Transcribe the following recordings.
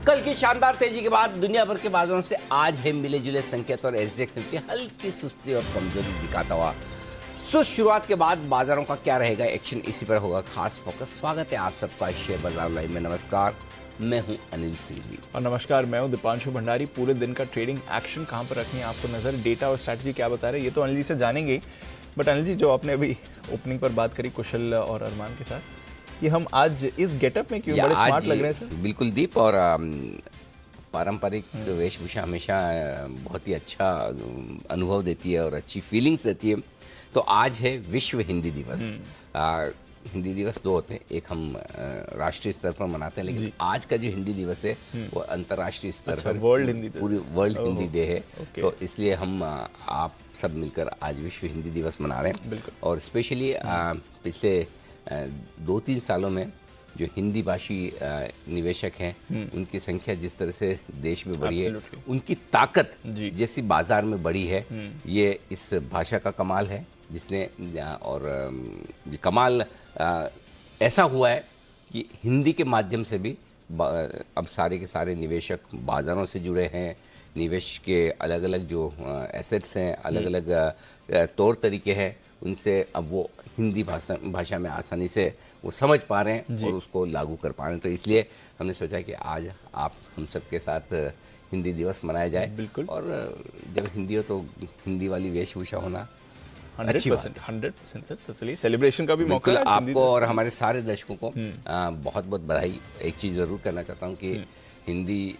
कल की शानदार तेजी के बाद दुनिया भर के बाजारों से आज है मिले जुले संकेत और एसजेएक्स निफ्टी हल्की सुस्ती और कमजोरी दिखाता हुआ। सुस्त शुरुआत के बाद बाजारों का क्या रहेगा एक्शन, इसी पर होगा खास फोकस। स्वागत है आप सबका शेयर बाजार लाइव में। नमस्कार, मैं हूं अनिल सिंघवी और नमस्कार, मैं हूं दीपांशु भंडारी। पूरे दिन का ट्रेडिंग एक्शन कहां पर रखनी है आपको नजर, डेटा और स्ट्रैटेजी क्या बता रहे हैं ये तो अनिल जी से जानेंगे ही। बट अनिल जी, जो आपने अभी ओपनिंग पर बात करी कुशल और अरमान के साथ, ये हम आज इस गेटअप में क्यों बड़े स्मार्ट लग रहे हैं सर? बिल्कुल दीप, और पारंपरिक वेशभूषा हमेशा बहुत ही अच्छा अनुभव देती है और अच्छी फीलिंग्स देती है। तो आज है विश्व हिंदी दिवस। हिंदी दिवस दो होते हैं, एक हम राष्ट्रीय स्तर पर मनाते हैं, लेकिन आज का जो हिंदी दिवस है वो अंतर्राष्ट्रीय स्तर पर पूरी वर्ल्ड हिंदी डे है। तो इसलिए हम आप सब मिलकर आज विश्व हिंदी दिवस मना रहे हैं। और स्पेशली पिछले 2-3 सालों में जो हिंदी भाषी निवेशक हैं उनकी संख्या जिस तरह से देश में बढ़ी है, उनकी ताकत जैसी बाजार में बढ़ी है, ये इस भाषा का कमाल है। जिसने और कमाल ऐसा हुआ है कि हिंदी के माध्यम से भी अब सारे के सारे निवेशक बाज़ारों से जुड़े हैं। निवेश के अलग अलग जो एसेट्स हैं, अलग अलग तौर तरीके हैं, उनसे अब वो हिंदी भाषा में आसानी से वो समझ पा रहे हैं और उसको लागू कर पा रहे हैं। तो इसलिए हमने सोचा कि आज आप हम सब के साथ हिंदी दिवस मनाया जाए। बिल्कुल। और जब हिंदी हो तो हिंदी वाली वेशभूषा होना 100% सर। तो चलिए सेलिब्रेशन का भी मौका है आपको और हमारे सारे दर्शकों को बहुत बहुत बधाई। एक चीज़ ज़रूर करना चाहता हूँ कि हिंदी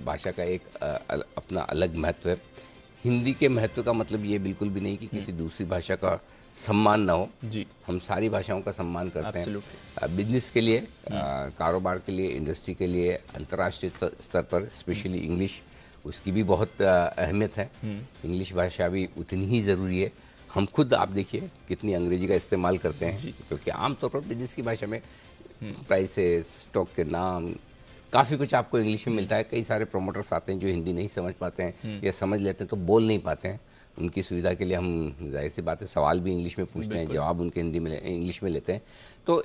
भाषा का एक अपना अलग महत्व है। हिंदी के महत्व का मतलब ये बिल्कुल भी नहीं कि किसी दूसरी भाषा का सम्मान ना हो। जी, हम सारी भाषाओं का सम्मान करते हैं। बिजनेस के लिए, कारोबार के लिए, इंडस्ट्री के लिए, अंतर्राष्ट्रीय स्तर पर स्पेशली इंग्लिश, उसकी भी बहुत अहमियत है। इंग्लिश भाषा भी उतनी ही ज़रूरी है। हम खुद आप देखिए कितनी अंग्रेजी का इस्तेमाल करते हैं, क्योंकि आमतौर पर बिजनेस की भाषा में प्राइसेस, स्टॉक के नाम, काफ़ी कुछ आपको इंग्लिश में मिलता है। कई सारे प्रोमोटर्स आते हैं जो हिंदी नहीं समझ पाते हैं या समझ लेते हैं तो बोल नहीं पाते हैं। उनकी सुविधा के लिए हम जाहिर सी बात है सवाल भी इंग्लिश में पूछते हैं, जवाब उनके हिंदी में इंग्लिश में लेते हैं। तो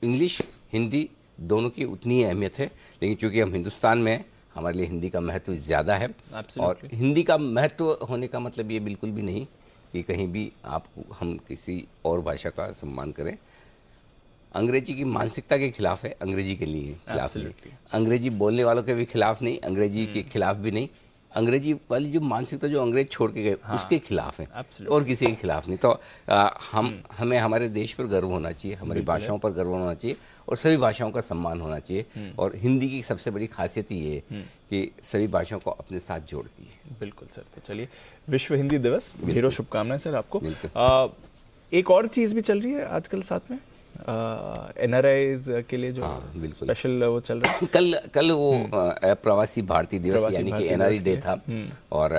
इंग्लिश हिंदी दोनों की उतनी ही अहमियत है, लेकिन चूँकि हम हिंदुस्तान में हैं, हमारे लिए हिंदी का महत्व ज़्यादा है। और हिंदी का महत्व होने का मतलब ये बिल्कुल भी नहीं कि कहीं भी हम किसी और भाषा का सम्मान करें। अंग्रेजी की मानसिकता के खिलाफ है, अंग्रेजी के लिए खिलाफ नहीं। अंग्रेजी बोलने वालों के भी खिलाफ नहीं, अंग्रेजी के खिलाफ भी नहीं। अंग्रेजी वाली जो मानसिकता जो अंग्रेज छोड़ के गए उसके खिलाफ है और किसी के खिलाफ नहीं। तो हमें हमारे देश पर गर्व होना चाहिए, हमारी भाषाओं पर गर्व होना चाहिए और सभी भाषाओं का सम्मान होना चाहिए। और हिंदी की सबसे बड़ी खासियत ये है कि सभी भाषाओं को अपने साथ जोड़ती है। बिल्कुल सर। तो चलिए, विश्व हिंदी दिवस, ढेरों शुभकामनाएं सर आपको। एक और चीज़ भी चल रही है आजकल साथ में, NRIs के लिए जो स्पेशल वो चल रहा है। कल वो प्रवासी भारतीय दिवस यानी कि NRI डे था। और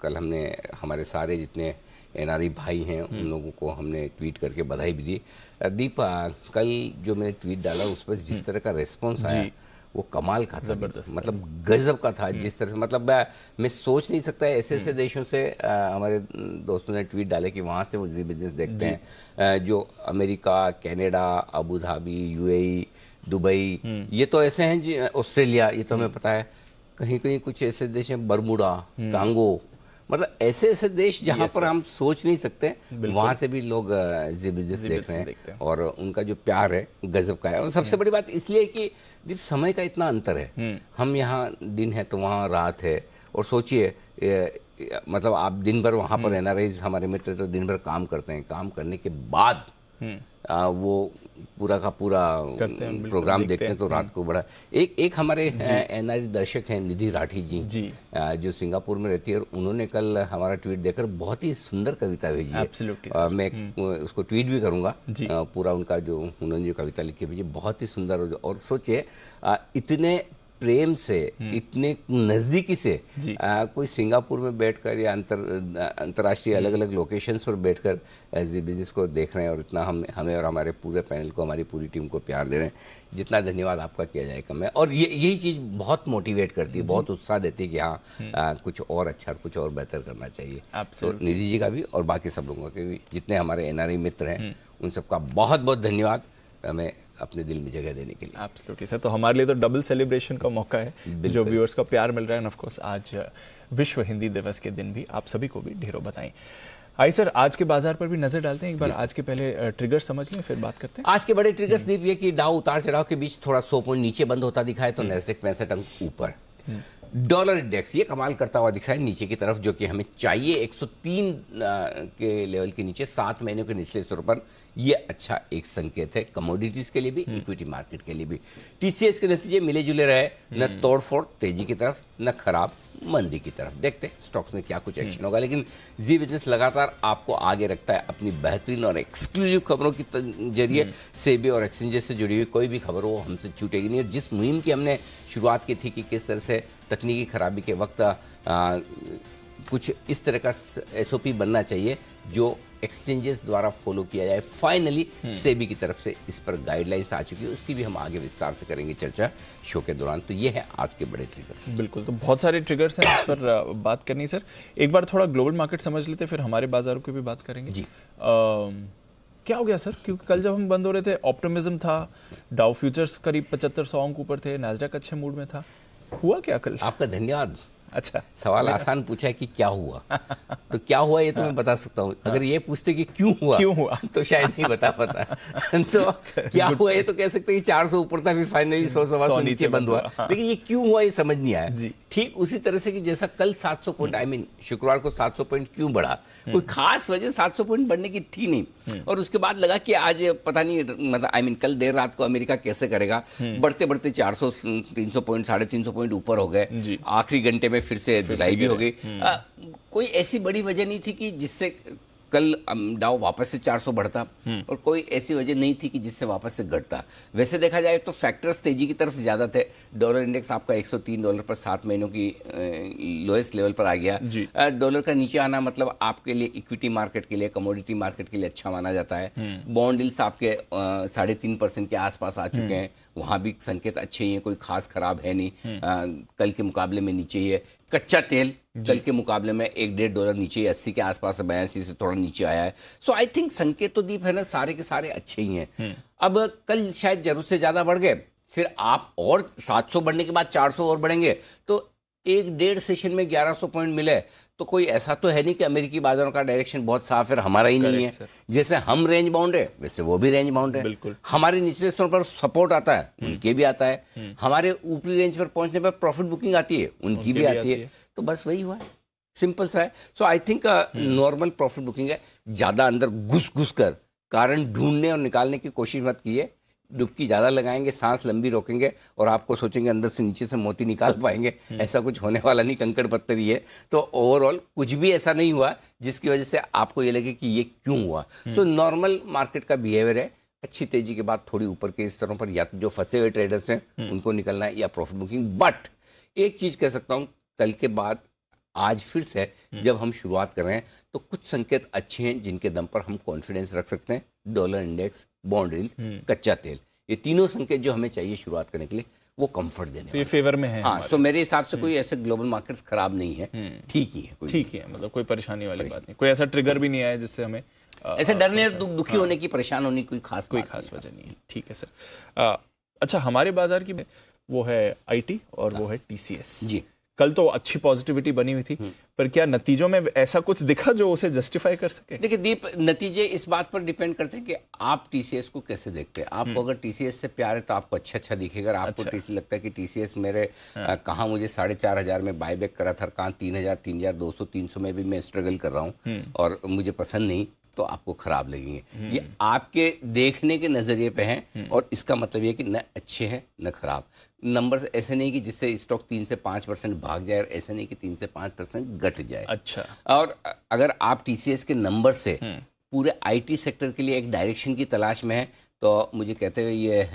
कल हमने हमारे सारे जितने NRI भाई हैं उन लोगों को हमने ट्वीट करके बधाई भी दी। दीप, कल जो मैंने ट्वीट डाला उस पर जिस तरह का रिस्पॉन्स आया वो कमाल का था, मतलब गजब का था। जिस तरह से, मतलब मैं सोच नहीं सकता ऐसे ऐसे देशों से हमारे दोस्तों ने ट्वीट डाले कि वहाँ से वो बिजनेस देखते हैं, जो America, Canada, Abu Dhabi, UAE, Dubai, ये तो ऐसे हैं, ऑस्ट्रेलिया, ये तो हमें पता है। कहीं कहीं कुछ ऐसे देश हैं, बरमूडा, कांगो, मतलब ऐसे ऐसे देश जहाँ पर हम सोच नहीं सकते, वहाँ से भी लोग बिजनेस देख रहे हैं। और उनका जो प्यार है गजब का है। और सबसे बड़ी बात इसलिए कि जब समय का इतना अंतर है, हम यहाँ दिन है तो वहाँ रात है। और सोचिए, मतलब आप दिन भर वहाँ पर NRIs हमारे मित्र तो दिन भर काम करते हैं, काम करने के बाद वो पूरा का पूरा प्रोग्राम देखते हैं तो रात को बड़ा। एक हमारे NRI दर्शक हैं निधि राठी जी, जो सिंगापुर में रहती है, और उन्होंने कल हमारा ट्वीट देखकर बहुत ही सुंदर कविता भेजी है। मैं उसको ट्वीट भी करूंगा, पूरा उनका जो उन्होंने जो कविता लिखी भेजी बहुत ही सुंदर। और सोचिए, इतने प्रेम से, इतने नज़दीकी से कोई सिंगापुर में बैठकर या अंतर्राष्ट्रीय अलग अलग लोकेशंस पर बैठकर एज ए बिजनेस को देख रहे हैं और इतना हमें और हमारे पूरे पैनल को, हमारी पूरी टीम को प्यार दे रहे हैं। जितना धन्यवाद आपका किया जाए कम है। और यही चीज़ बहुत मोटिवेट करती है, बहुत उत्साह देती है कि हाँ कुछ और अच्छा, कुछ और बेहतर करना चाहिए। तो निधि जी का भी और बाकी सब लोगों के भी, जितने हमारे NRI मित्र हैं, उन सबका बहुत बहुत धन्यवाद। हमें अपने दिल में जगह देने के लिए। एब्सोल्युटली सर, तो हमारे लिए तो डबल सेलिब्रेशन का मौका है, जो व्यूअर्स का प्यार मिल रहा है, ऑफ कोर्स आज विश्व हिंदी दिवस के दिन भी आप सभी को भी ढेरों बधाई। आइए सर, आज के बाजार पर भी नजर डालते हैं एक बार। आज के पहले ट्रिगर समझ लें, फिर बात करते हैं। आज के बड़े ट्रिगर्स दीप ये कि डाउ उतार चढ़ाव के बीच थोड़ा 100 पॉइंट नीचे बंद होता दिखा है, तो नैस्डैक 65 अंक ऊपर। डॉलर इंडेक्स ये कमाल करता हुआ दिख रहा है नीचे की तरफ, जो कि हमें चाहिए 103 के लेवल के नीचे 7 महीनों के निचले स्तर पर। ये अच्छा एक संकेत है कमोडिटीज के लिए भी, इक्विटी मार्केट के लिए भी। टीसीएस के नतीजे मिले जुले रहे, न तोड़फोड़ तेजी की तरफ, न खराब मंदी की तरफ। देखते हैं स्टॉक्स में क्या कुछ एक्शन होगा, लेकिन जी बिजनेस लगातार आपको आगे रखता है अपनी बेहतरीन और एक्सक्लूसिव खबरों के जरिए। सेबी और एक्सचेंजेस से जुड़ी हुई कोई भी खबर हो हमसे छूटेगी नहीं। और जिस मुहिम की हमने शुरुआत की थी कि किस तरह से तकनीकी खराबी के वक्त कुछ इस तरह का एसओपी बनना चाहिए जो एक्सचेंजेस द्वारा फॉलो किया जाए, फाइनली सेबी की तरफ से इस पर गाइडलाइंस आ चुकी है। उसकी भी हम आगे विस्तार से करेंगे चर्चा शो के दौरान। तो ये है आज के बड़े ट्रिगर्स। बिल्कुल, तो बहुत सारे ट्रिगर्स हैं इस पर बात करनी। सर एक बार थोड़ा ग्लोबल मार्केट समझ लेते, फिर हमारे बाजारों की भी बात करेंगे जी। क्या हो गया सर, क्योंकि कल जब हम बंद हो रहे थे ऑप्टिमिज्म था, डाउ फ्यूचर्स करीब 7500 अंक ऊपर थे, नैस्डैक अच्छे मूड में था, हुआ क्या कल? आपका धन्यवाद। अच्छा, सवाल आसान पूछा है कि क्या हुआ, तो क्या हुआ ये तो मैं बता सकता हूँ। अगर ये पूछते कि क्यों हुआ तो शायद नहीं बता पाता। तो क्या हुआ ये तो कह सकते हैं कि 400 ऊपर था, फिर फाइनली 100 नीचे बंद हुआ। लेकिन ये क्यों हुआ ये समझ नहीं आया। ठीक उसी तरह से कि जैसा कल 700 पॉइंट शुक्रवार को 700 पॉइंट क्यों बढ़ा, कोई खास वजह 700 पॉइंट बढ़ने की थी नहीं। और उसके बाद लगा कि आज पता नहीं, मतलब कल देर रात को अमेरिका कैसे करेगा, बढ़ते बढ़ते 400 300 पॉइंट 350 पॉइंट ऊपर हो गए, आखिरी घंटे में फिर से जुलाई भी हो गई। कोई ऐसी बड़ी वजह नहीं थी कि जिससे कल डाउ वापस से 400 बढ़ता, और कोई ऐसी वजह नहीं थी कि जिससे वापस से घटता। वैसे देखा जाए तो फैक्टर्स तेजी की तरफ ज्यादा थे। डॉलर इंडेक्स आपका $103 पर 7 महीनों की लोएस्ट लेवल पर आ गया। डॉलर का नीचे आना मतलब आपके लिए इक्विटी मार्केट के लिए, कमोडिटी मार्केट के लिए अच्छा माना जाता है। बॉन्ड यील्ड्स आपके 3.5% के आसपास आ चुके हैं, वहां भी संकेत अच्छे ही हैं, कोई खास खराब है नहीं। कल के मुकाबले में नीचे ही है। कच्चा तेल कल के मुकाबले में $1-1.5 नीचे, 80 के आसपास, 82 से थोड़ा नीचे आया है। सो आई थिंक संकेत तो दीप है ना, सारे के सारे अच्छे ही हैं। अब कल शायद जरूरत से ज्यादा बढ़ गए, फिर आप और 700 बढ़ने के बाद 400 और बढ़ेंगे, तो 1-1.5 सेशन में 1100 पॉइंट मिले, तो कोई ऐसा तो है नहीं कि अमेरिकी बाजारों का डायरेक्शन बहुत साफ है, हमारा ही नहीं है। जैसे हम रेंज बाउंड है वैसे वो भी रेंज बाउंड है। हमारे निचले स्तर पर सपोर्ट आता है, उनके भी आता है। हमारे ऊपरी रेंज पर पहुंचने पर प्रॉफिट बुकिंग आती है, उनकी भी आती है। तो बस वही हुआ है, सिंपल सा है। So I think normal profit booking है। ज्यादा अंदर घुस कर कारण ढूंढने और निकालने की कोशिश मत कीजिए। डुबकी ज्यादा लगाएंगे, सांस लंबी रोकेंगे और आपको सोचेंगे अंदर से नीचे से मोती निकाल पाएंगे, ऐसा कुछ होने वाला नहीं, कंकड़ पत्थर ही है। तो ओवरऑल कुछ भी ऐसा नहीं हुआ जिसकी वजह से आपको ये लगे कि ये क्यों हुआ। सो नॉर्मल मार्केट का बिहेवियर है। अच्छी तेजी के बाद थोड़ी ऊपर के स्तरों पर या तो जो फंसे हुए ट्रेडर्स हैं उनको निकलना है, या प्रॉफिट बुकिंग। बट एक चीज कह सकता हूं, कल के बाद आज फिर से जब हम शुरुआत कर रहे हैं तो कुछ संकेत अच्छे हैं जिनके दम पर हम कॉन्फिडेंस रख सकते हैं। डॉलर इंडेक्स, बॉन्ड यील्ड, कच्चा तेल, ये तीनों संकेत जो हमें चाहिए शुरुआत करने के लिए, वो कंफर्ट देने तो ये फेवर में है। हाँ, सो मेरे हिसाब से कोई ऐसे ग्लोबल मार्केट्स खराब नहीं है, ठीक ही है, ठीक ही है, मतलब कोई परेशानी वाली बात नहीं, कोई ऐसा ट्रिगर भी नहीं आया जिससे हमें ऐसे डरने, दुखी होने की, परेशान होने की कोई खास वजह नहीं है। ठीक है सर। अच्छा, हमारे बाजार की वो है आईटी और वो है टीसीएस। जी, कल तो अच्छी पॉजिटिविटी बनी हुई थी, पर क्या नतीजों में ऐसा कुछ दिखा जो उसे जस्टिफाई कर सके? देखिए दीप, नतीजे इस बात पर डिपेंड करते हैं कि आप टीसीएस को कैसे देखते हैं। आपको अगर टीसीएस से प्यार है तो आपको अच्छा दिखेगा। अगर आपको लगता है कि टीसीएस मेरे कहाँ मुझे 4,500 में बायबैक करा था, कहाँ 3,000, 3,200, 300 में भी मैं स्ट्रगल कर रहा हूँ और मुझे पसंद नहीं, तो आपको खराब लगेंगे। ये आपके देखने के नजरिए पे हैं, और इसका मतलब ये कि न अच्छे हैं न खराब। नंबर ऐसे नहीं कि जिससे स्टॉक 3 से 5% भाग जाए, और ऐसे नहीं कि 3 से 5% घट जाए। अच्छा, और अगर आप टीसीएस के नंबर से पूरे आईटी सेक्टर के लिए एक डायरेक्शन की तलाश में है, तो मुझे कहते हुए ये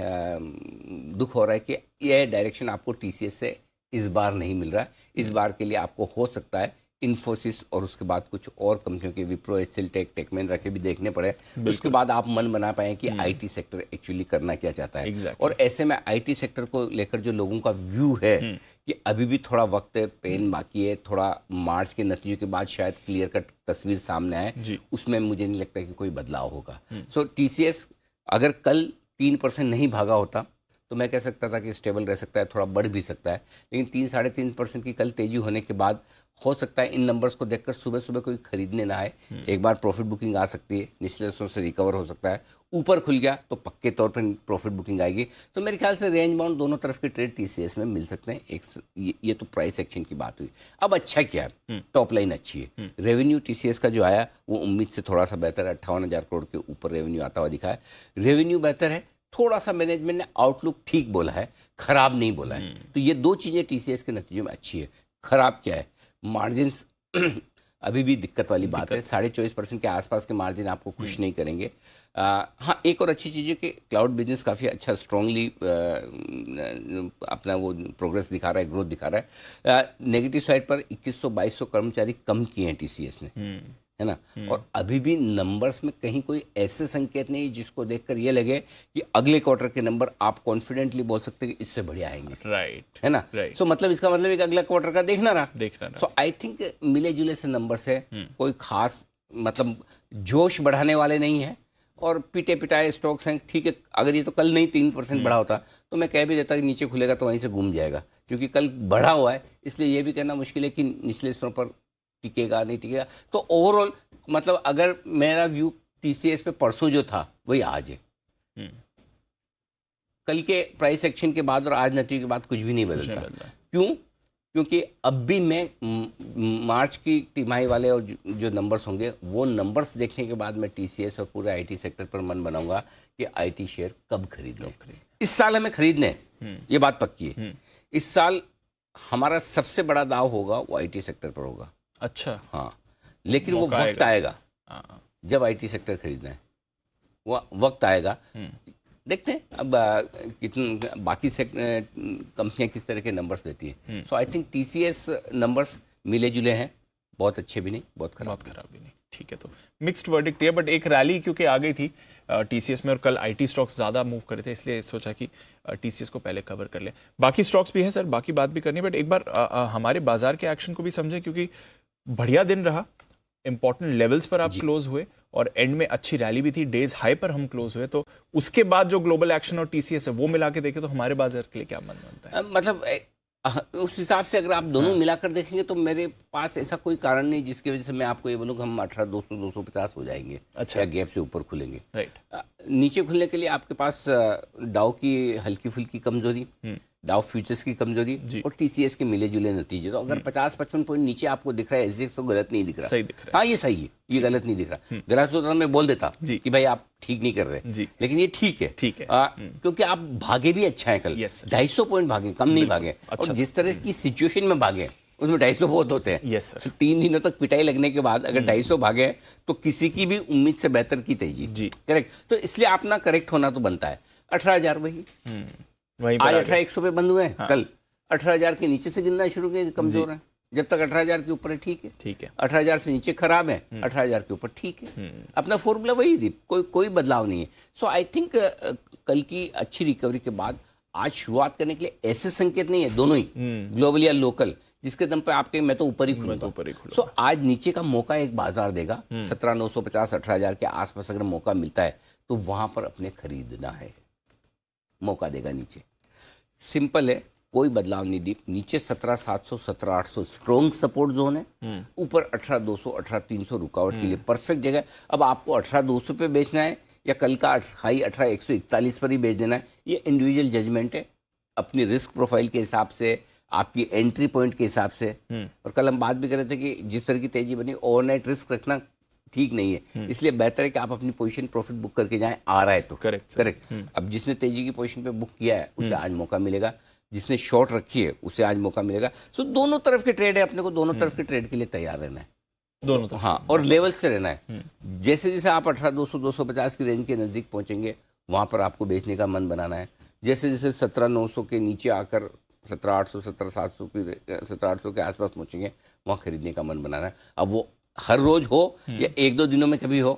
दुख हो रहा है कि यह डायरेक्शन आपको टीसीएस से इस बार नहीं मिल रहा। इस बार के लिए आपको हो सकता है इन्फोसिस और उसके बाद कुछ और कंपनियों के, विप्रो, एचसीएल, टेक महिंद्रा भी देखने पड़े। उसके बाद आप मन बना पाए कि आईटी सेक्टर एक्चुअली करना क्या चाहता है। और ऐसे में आईटी सेक्टर को लेकर जो लोगों का व्यू है कि अभी भी थोड़ा वक्त है, पेन बाकी है, थोड़ा मार्च के नतीजों के बाद शायद क्लियर कट तस्वीर सामने आए, उसमें मुझे नहीं लगता कि कोई बदलाव होगा। सो टीसीएस अगर कल 3% नहीं भागा होता तो मैं कह सकता था कि स्टेबल रह सकता है, थोड़ा बढ़ भी सकता है, लेकिन 3-3.5% की कल तेजी होने के बाद हो सकता है इन नंबर्स को देखकर सुबह सुबह कोई खरीदने ना आए। एक बार प्रॉफिट बुकिंग आ सकती है, निचले स्तर से रिकवर हो सकता है, ऊपर खुल गया तो पक्के तौर पर प्रॉफिट बुकिंग आएगी। तो मेरे ख्याल से रेंज बाउंड दोनों तरफ के ट्रेड टीसीएस में मिल सकते हैं। ये तो प्राइस एक्शन की बात हुई। अब अच्छा क्या है, टॉप लाइन अच्छी है। रेवेन्यू टीसीएस का जो आया वो उम्मीद से थोड़ा सा बेहतर है, 58,000 करोड़ के ऊपर रेवेन्यू आता हुआ दिखा है। रेवेन्यू बेहतर है, थोड़ा सा मैनेजमेंट ने आउटलुक ठीक बोला है, खराब नहीं बोला है। तो ये दो चीजें टीसीएस के नतीजों में अच्छी है। खराब क्या है, मार्जिन अभी भी दिक्कत वाली बात है। 24.5% के आसपास के मार्जिन आपको खुश नहीं करेंगे। हाँ, एक और अच्छी चीज़ है कि क्लाउड बिजनेस काफ़ी अच्छा स्ट्रांगली अपना वो प्रोग्रेस दिखा रहा है, ग्रोथ दिखा रहा है। नेगेटिव साइड पर 2100-2200 कर्मचारी कम किए हैं टीसीएस ने, है ना। और अभी भी नंबर्स में कहीं कोई ऐसे संकेत नहीं जिसको देखकर ये लगे कि अगले क्वार्टर के नंबर आप कॉन्फिडेंटली बोल सकते हैं कि इससे बढ़िया आएंगे, राइट, है ना। सो मतलब इसका मतलब है कि अगला क्वार्टर का देखना रहा। सो आई थिंक मिले जुले से नंबर्स है, कोई खास मतलब जोश बढ़ाने वाले नहीं है और पीटे पिटाए स्टॉक्स हैं। ठीक है, अगर ये तो कल नहीं 3% बढ़ा होता तो मैं कह भी देता कि नीचे खुलेगा तो वहीं से घूम जाएगा, क्योंकि कल बढ़ा हुआ है, इसलिए ये भी कहना मुश्किल है कि निचले स्तरों पर टिकेगा नहीं टिकेगा। तो ओवरऑल मतलब अगर मेरा व्यू टीसीएस पे परसों जो था वही आज है। कल के प्राइस एक्शन के बाद और आज नतीजे के बाद कुछ भी नहीं बदलता। क्यों? क्योंकि अब भी मैं मार्च की तिमाही वाले और जो नंबर्स होंगे वो नंबर्स देखने के बाद मैं टीसीएस और पूरे आईटी सेक्टर पर मन बनाऊंगा कि आईटी शेयर कब खरीदने। इस साल हमें खरीदने, ये बात पक्की है। इस साल हमारा सबसे बड़ा दाव होगा वो आईटी सेक्टर पर होगा। अच्छा, हाँ, लेकिन वो वक्त आएगा जब आईटी सेक्टर खरीदना है, वो वक्त आएगा। देखते हैं अब कितने बाकी कंपनियां किस तरह के नंबर्स देती हैं। सो आई थिंक टीसीएस नंबर्स मिले जुले हैं, बहुत अच्छे भी नहीं, बहुत खराब भी नहीं। ठीक है, तो मिक्स्ड वर्डिक्ट है, बट एक रैली क्योंकि आ गई थी टीसीएस में और कल आईटी स्टॉक्स ज़्यादा मूव करे थे, इसलिए सोचा कि टीसीएस को पहले कवर कर ले। बाकी स्टॉक्स भी हैं सर, बाकी बात भी करनी है, बट एक बार हमारे बाजार के एक्शन को भी समझें, क्योंकि बढ़िया दिन रहा, इंपॉर्टेंट लेवल्स पर आप क्लोज हुए और एंड में अच्छी रैली भी थी, डेज हाई पर हम क्लोज हुए। तो उसके बाद जो ग्लोबल एक्शन और टीसीएस है वो मिला के देखें तो हमारे बाजार के लिए क्या मन बनता है? मतलब उस हिसाब से अगर आप दोनों मिलाकर देखेंगे तो मेरे पास ऐसा कोई कारण नहीं जिसकी वजह से मैं आपको ये बोलूँ कि हम 18,200-250 हो जाएंगे। अच्छा, या गैप से ऊपर खुलेंगे। राइट, नीचे खुलने के लिए आपके पास डाउ की हल्की फुल्की कमजोरी, डाउ फ्यूचर्स की कमजोरी और टीसीएस के मिले जुले नतीजे। तो अगर 50-55 पॉइंट नीचे आपको दिख रहा है एसजीएक्स तो गलत नहीं दिख रहा, सही दिख रहा है। हाँ, ये सही है, ये गलत नहीं दिख रहा। गलत होता तो मैं बोल देता कि भाई आप ठीक नहीं कर रहे, लेकिन ये ठीक है, क्योंकि आप भागे भी अच्छा है। कल 250 पॉइंट भागे, कम नहीं भागे। और जिस तरह की सिचुएशन में भागे उसमें 250 बहुत होते हैं। यस सर, 3 दिनों तक पिटाई लगने के बाद अगर 250 भागे तो किसी की भी उम्मीद से बेहतर की तेजी। करेक्ट, तो इसलिए आप ना करेक्ट होना तो बनता है। 18,000 वही आज 18,100 पे बंद हुए हैं। कल 18,000 के नीचे से गिनना शुरू किए, कमजोर है। जब तक 18,000 के ऊपर है ठीक है, 18,000 से नीचे खराब है, 18,000 के ऊपर ठीक है। अपना फॉर्मूला वही थी, कोई बदलाव नहीं है। सो आई थिंक कल की अच्छी रिकवरी के बाद आज शुरुआत करने के लिए ऐसे संकेत नहीं है, दोनों ही ग्लोबल या लोकल, जिसके दम पे आपके मैं तो ऊपर ही खुलूंगा। सो आज नीचे का मौका एक बाजार देगा। 17,950 18,000 के आसपास अगर मौका मिलता है तो वहां पर अपने खरीदना है, मौका देगा नीचे। सिंपल है, कोई बदलाव नहीं दी। नीचे 17,700 17,800 स्ट्रॉन्ग सपोर्ट जोन है, ऊपर 18,200 18,300 रुकावट के लिए परफेक्ट जगह। अब आपको 18,200 पे बेचना है या कल का हाई 18,141 पर ही बेच देना है, ये इंडिविजुअल जजमेंट है, अपनी रिस्क प्रोफाइल के हिसाब से, आपकी एंट्री पॉइंट के हिसाब से। और कल हम बात भी कर रहे थे कि जिस तरह की तेजी बनी, ओवरनाइट रिस्क रखना ठीक नहीं है, इसलिए बेहतर है कि आप अपनी पोजीशन प्रॉफिट बुक करके जाएं, आ रहा है तो। करेक्ट। अब जिसने तेजी की पोजीशन पे बुक किया है उसे आज मौका मिलेगा, जिसने शॉर्ट रखी है उसे आज मौका मिलेगा। सो दोनों तरफ के ट्रेड है, अपने को दोनों तरफ के ट्रेड के लिए तैयार रहना है, दोनों तरफ। हाँ, और लेवल से रहना है। जैसे जैसे आप 18,200 250 की रेंज के नजदीक पहुंचेंगे वहां पर आपको बेचने का मन बनाना है। जैसे जैसे 17,900 के नीचे आकर 17,800 17,800 के आसपास पहुंचेंगे वहां खरीदने का मन बनाना है। अब वो हर रोज हो या 1-2 दिनों में कभी हो,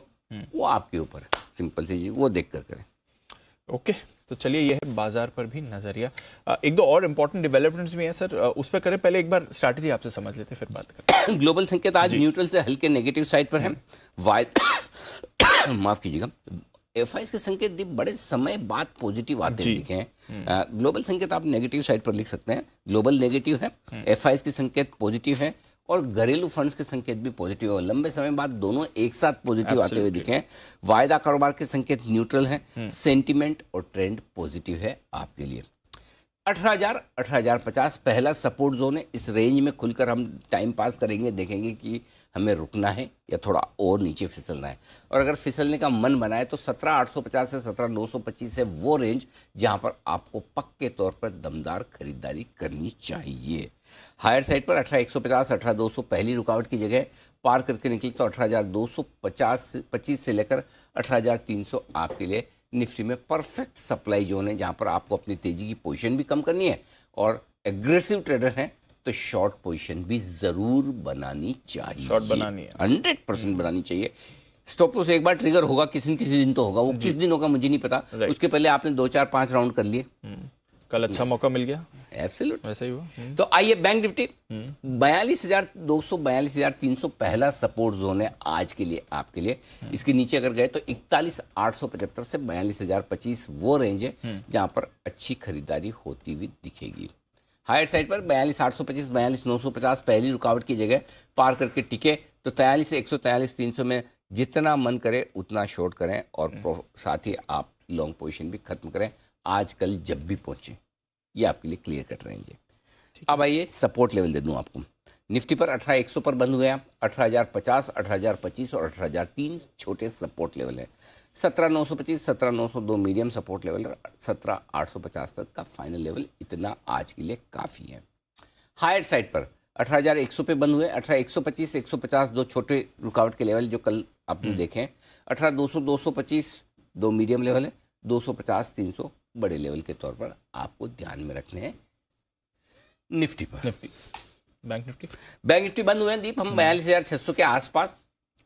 वो आपके ऊपर है। सिंपल सी चीज, वो देख कर करें। ओके, तो चलिए ये है बाजार पर भी नजरिया। एक दो और इम्पोर्टेंट डेवलपमेंट्स भी हैं सर, उस पर करें। पहले एक बार स्ट्रैटेजी आपसे समझ लेते फिर बात करें। ग्लोबल संकेत आज न्यूट्रल से हल्के नेगेटिव साइड पर है। माफ कीजिएगा, एफआईएस के संकेत दीप बड़े समय बाद पॉजिटिव आते हुए दिखे हैं। ग्लोबल संकेत आप नेगेटिव साइड पर लिख सकते हैं, ग्लोबल नेगेटिव है, एफआईएस के संकेत पॉजिटिव है और घरेलू फंड्स के संकेत भी पॉजिटिव है। लंबे समय बाद दोनों एक साथ पॉजिटिव आते हुए दिखे हैं। वायदा कारोबार के संकेत न्यूट्रल हैं, सेंटिमेंट और ट्रेंड पॉजिटिव है आपके लिए। 18,000 18,050 पहला सपोर्ट जोन है। इस रेंज में खुलकर हम टाइम पास करेंगे, देखेंगे कि हमें रुकना है या थोड़ा और नीचे फिसलना है। और अगर फिसलने का मन बनाए तो 17,850 से 17,925 है वो रेंज जहां पर आपको पक्के तौर पर दमदार खरीदारी करनी चाहिए। हायर साइड पर 18,150 18,200 पहली रुकावट की जगह पार करके निकले तो 18,225 से लेकर 18,300 आपके लिए निफ्टी में परफेक्ट सप्लाई जोन है, जहां पर आपको अपनी तेजी की पोजीशन भी कम करनी है और एग्रेसिव ट्रेडर हैं तो शॉर्ट पोजीशन भी जरूर बनानी चाहिए। शॉर्ट बनानी है, 100% बनानी चाहिए। स्टॉप लॉस एक बार ट्रिगर होगा, किसी न किसी दिन तो होगा, वो किस दिन होगा मुझे नहीं पता। उसके पहले आपने 2 4 5 राउंड कर लिए, कल अच्छा मौका मिल गया, एब्सोल्यूट वैसा ही हुआ। तो आइए बैंक निफ्टी 42,200 42,300 पहला सपोर्ट जोन है आज के लिए आपके लिए। इसके नीचे अगर गए तो 41,875 से 42,025 वो रेंज है जहां पर अच्छी खरीदारी होती हुई दिखेगी। हायर साइड पर 42,825 42,950 पहली रुकावट की जगह पार करके टिके तो 43 से 143,300 में जितना मन करे उतना शॉर्ट करें और साथ ही आप लॉन्ग पोजीशन भी खत्म करें आज कल जब भी पहुंचे। ये आपके लिए क्लियर कट रेंज है। अब आइए सपोर्ट लेवल दे दूं आपको। निफ्टी पर 18,100 पर बंद हुए आप, 18,050 18,025 और 18,003 छोटे सपोर्ट लेवल है। 17,925 17,902 मीडियम सपोर्ट लेवल और 17,850 तक का फाइनल लेवल, इतना आज के लिए काफ़ी है। हायर साइड पर 18,100 पे बंद हुए, 18,125 150 दो छोटे रुकावट के लेवल जो कल आपने देखे। 18,200 225 दो मीडियम लेवल है, 250 300 बड़े लेवल के तौर पर आपको ध्यान में रखने हैं। निफ्टी पर बैंक निफ्टी बंद हुए हैं दीप हम 42,600 के आसपास,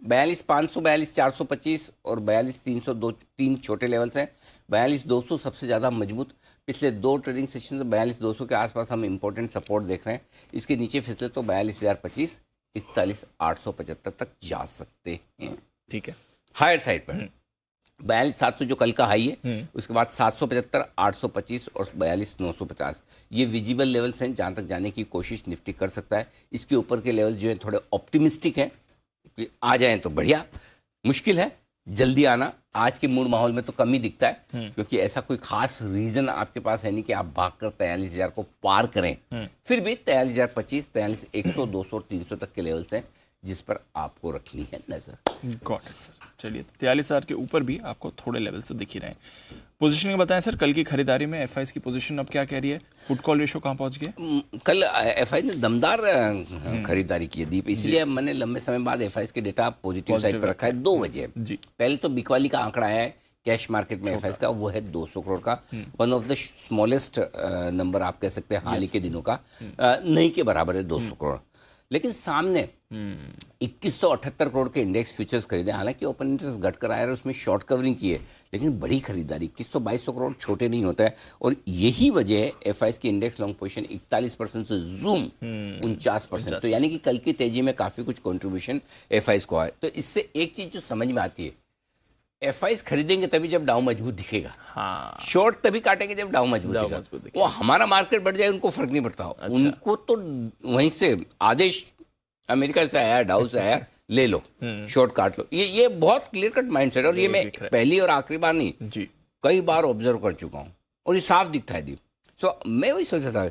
42,500 42,425 और 42,300 दो तीन छोटे लेवल्स हैं। 42,200 सबसे ज़्यादा मजबूत, पिछले 2 ट्रेडिंग सेशन से 42,200 के आसपास हम इंपॉर्टेंट सपोर्ट देख रहे हैं। इसके नीचे फिसले तो 42,025 41,875 तक जा सकते हैं। ठीक है। हायर साइड पर 42,700 जो कल का हाई है, उसके बाद 775 825 और 42,950 ये विजिबल लेवल्स हैं जहां तक जाने की कोशिश निफ्टी कर सकता है। इसके ऊपर के लेवल जो है थोड़े ऑप्टिमिस्टिक हैं कि आ जाएं तो बढ़िया, मुश्किल है जल्दी आना। आज के मूड माहौल में तो कम ही दिखता है क्योंकि ऐसा कोई खास रीजन आपके पास है नहीं कि आप भागकर 43,000 को पार करें। फिर भी 43,025 43,100 200 300 तक के लेवल्स हैं जिस पर आपको रखनी है नजर। Got it sir. चलिए 43,000 के ऊपर भी आपको थोड़े लेवल से दिख ही रहे हैं। पोजीशनिंग बताएं सर, कल की खरीदारी में एफआईएस की पोजीशन अब क्या कह रही है? पुट कॉल रेशो कहाँ पहुंच गया? कल एफआईएस ने दमदार खरीदारी की है दीप, इसलिए मैंने लंबे समय बाद एफआईएस के डेटा पॉजिटिव साइड पर रखा है। 2 वजह जी। पहले तो बिकवाली का आंकड़ा है कैश मार्केट में एफआईएस का, वो है 200 करोड़ का, one of the smallest number आप कह सकते हैं हाल ही के दिनों का, नहीं के बराबर है 200 करोड़। लेकिन सामने 2178 करोड़ के इंडेक्स फ्यूचर्स खरीदे, हालांकि ओपन इंटरेस्ट घट कर आया है, उसमें शॉर्ट कवरिंग की है, लेकिन बड़ी खरीदारी 2100-2200 करोड़ छोटे नहीं होता है। और यही वजह है एफआईएस की इंडेक्स लॉन्ग पोजीशन 41% से जूम 49%, तो यानी कि कल की तेजी में काफी कुछ कंट्रीब्यूशन एफआईएस को आए। तो इससे एक चीज जो समझ में आती है, एफआईएस खरीदेंगे तभी जब डाउ मजबूत दिखेगा। हाँ। शॉर्ट तभी काटेंगे जब डाउ मजबूत दिखेगा। वो हमारा मार्केट बढ़ जाए उनको फर्क नहीं पड़ता। अच्छा। उनको तो वहीं से आदेश अमेरिका से आया, डाउ से आया, ले लो, शॉर्ट काट लो। ये बहुत क्लियर कट माइंडसेट, और ये मैं पहली और आखिरी बार नहीं जी, कई बार ऑब्जर्व कर चुका हूँ और ये साफ दिखता है दी। सो मैं वही सोचा था,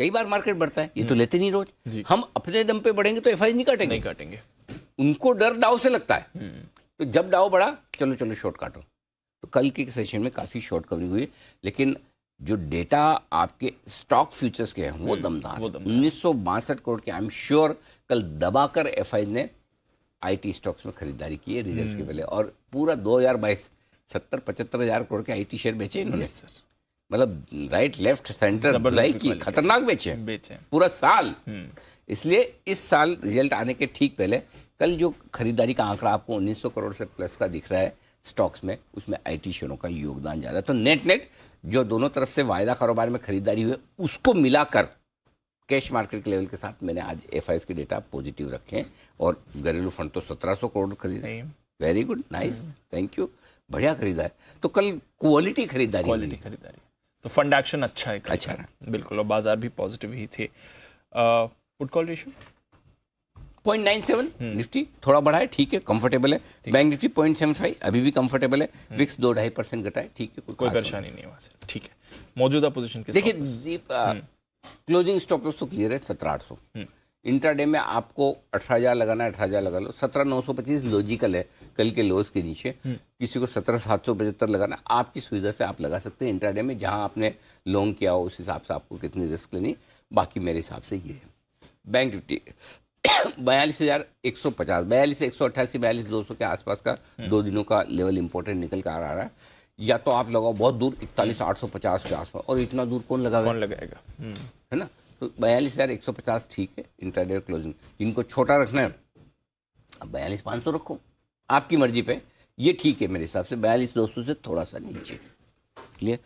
कई बार मार्केट बढ़ता है, ये तो लेते नहीं रोज, हम अपने दम पे बढ़ेंगे तो एफआईएस नहीं काटेंगे। उनको डर डाउ से लगता है, तो जब डाउ बढ़ा चलो शॉर्ट काटो। तो कल के सेशन में काफी शॉर्ट कवरिंग हुई, लेकिन जो डेटा आपके स्टॉक फ्यूचर्स के हैं वो दमदार 1962 करोड़ के। आई एम श्योर कल दबाकर एफआईएस ने आईटी स्टॉक्स में खरीदारी की है रिजल्ट्स के पहले, और पूरा 2022 70-75 हजार करोड़ के आईटी शेयर बेचे इन्होंने। मतलब राइट लेफ्ट सेंटर बुलाई की खतरनाक बेचे पूरा साल। इसलिए इस साल रिजल्ट आने के ठीक पहले कल जो खरीदारी का आंकड़ा आपको 1900 करोड़ से प्लस का दिख रहा है स्टॉक्स में, उसमें आईटी शेयरों का योगदान ज्यादा। तो नेट जो दोनों तरफ से वायदा कारोबार में खरीदारी हुई उसको मिलाकर कैश मार्केट के लेवल के साथ मैंने आज एफआईएस के डेटा पॉजिटिव रखे हैं। और घरेलू फंड तो 1700 करोड़ खरीदे, very good, nice, thank you, बढ़िया खरीदा है। तो कल क्वालिटी खरीदारी क्वालिटी खरीदारी, तो फंड एक्शन अच्छा है कल अच्छा का। बिल्कुल, और बाजार भी पॉजिटिव ही थे। पुट कॉल रेशियो 0.97 निफ्टी थोड़ा बढ़ा है, ठीक है, कंफर्टेबल है। बैंक निफ्टी 0.75 अभी भी कंफर्टेबल है। विक्स 2-2.5% घटा है, ठीक है, कोई परेशानी नहीं है वहां से, ठीक है। मौजूदा पोजीशन के देखिए दीप, क्लोजिंग स्टॉप लॉस तो क्लियर है 17,800। इंट्राडे में आपको 18,000 लगाना है, 18,000 लगा लो। 17,925 लॉजिकल है कल के लोज के नीचे। किसी को 17,775 लगाना, आपकी सुविधा से आप लगा सकते हैं इंट्राडे में, जहां आपने लॉन्ग किया हो उस हिसाब से आपको कितनी रिस्क लेनी, बाकी मेरे हिसाब से ये है। बैंक निफ्टी 42,150, 42,188, 42,200 के आसपास का 2 दिनों का लेवल इंपॉर्टेंट निकल कर आ रहा है। या तो आप लगाओ बहुत दूर 41,850 के आसपास, और इतना दूर कौन लगाएगा, है ना। तो 42,150 ठीक है इंट्राडे क्लोजिंग। इनको छोटा रखना है, अब 42,500 रखो, आपकी मर्जी पे, ये ठीक है मेरे हिसाब से। 42,200 से थोड़ा सा नीचे, क्लियर।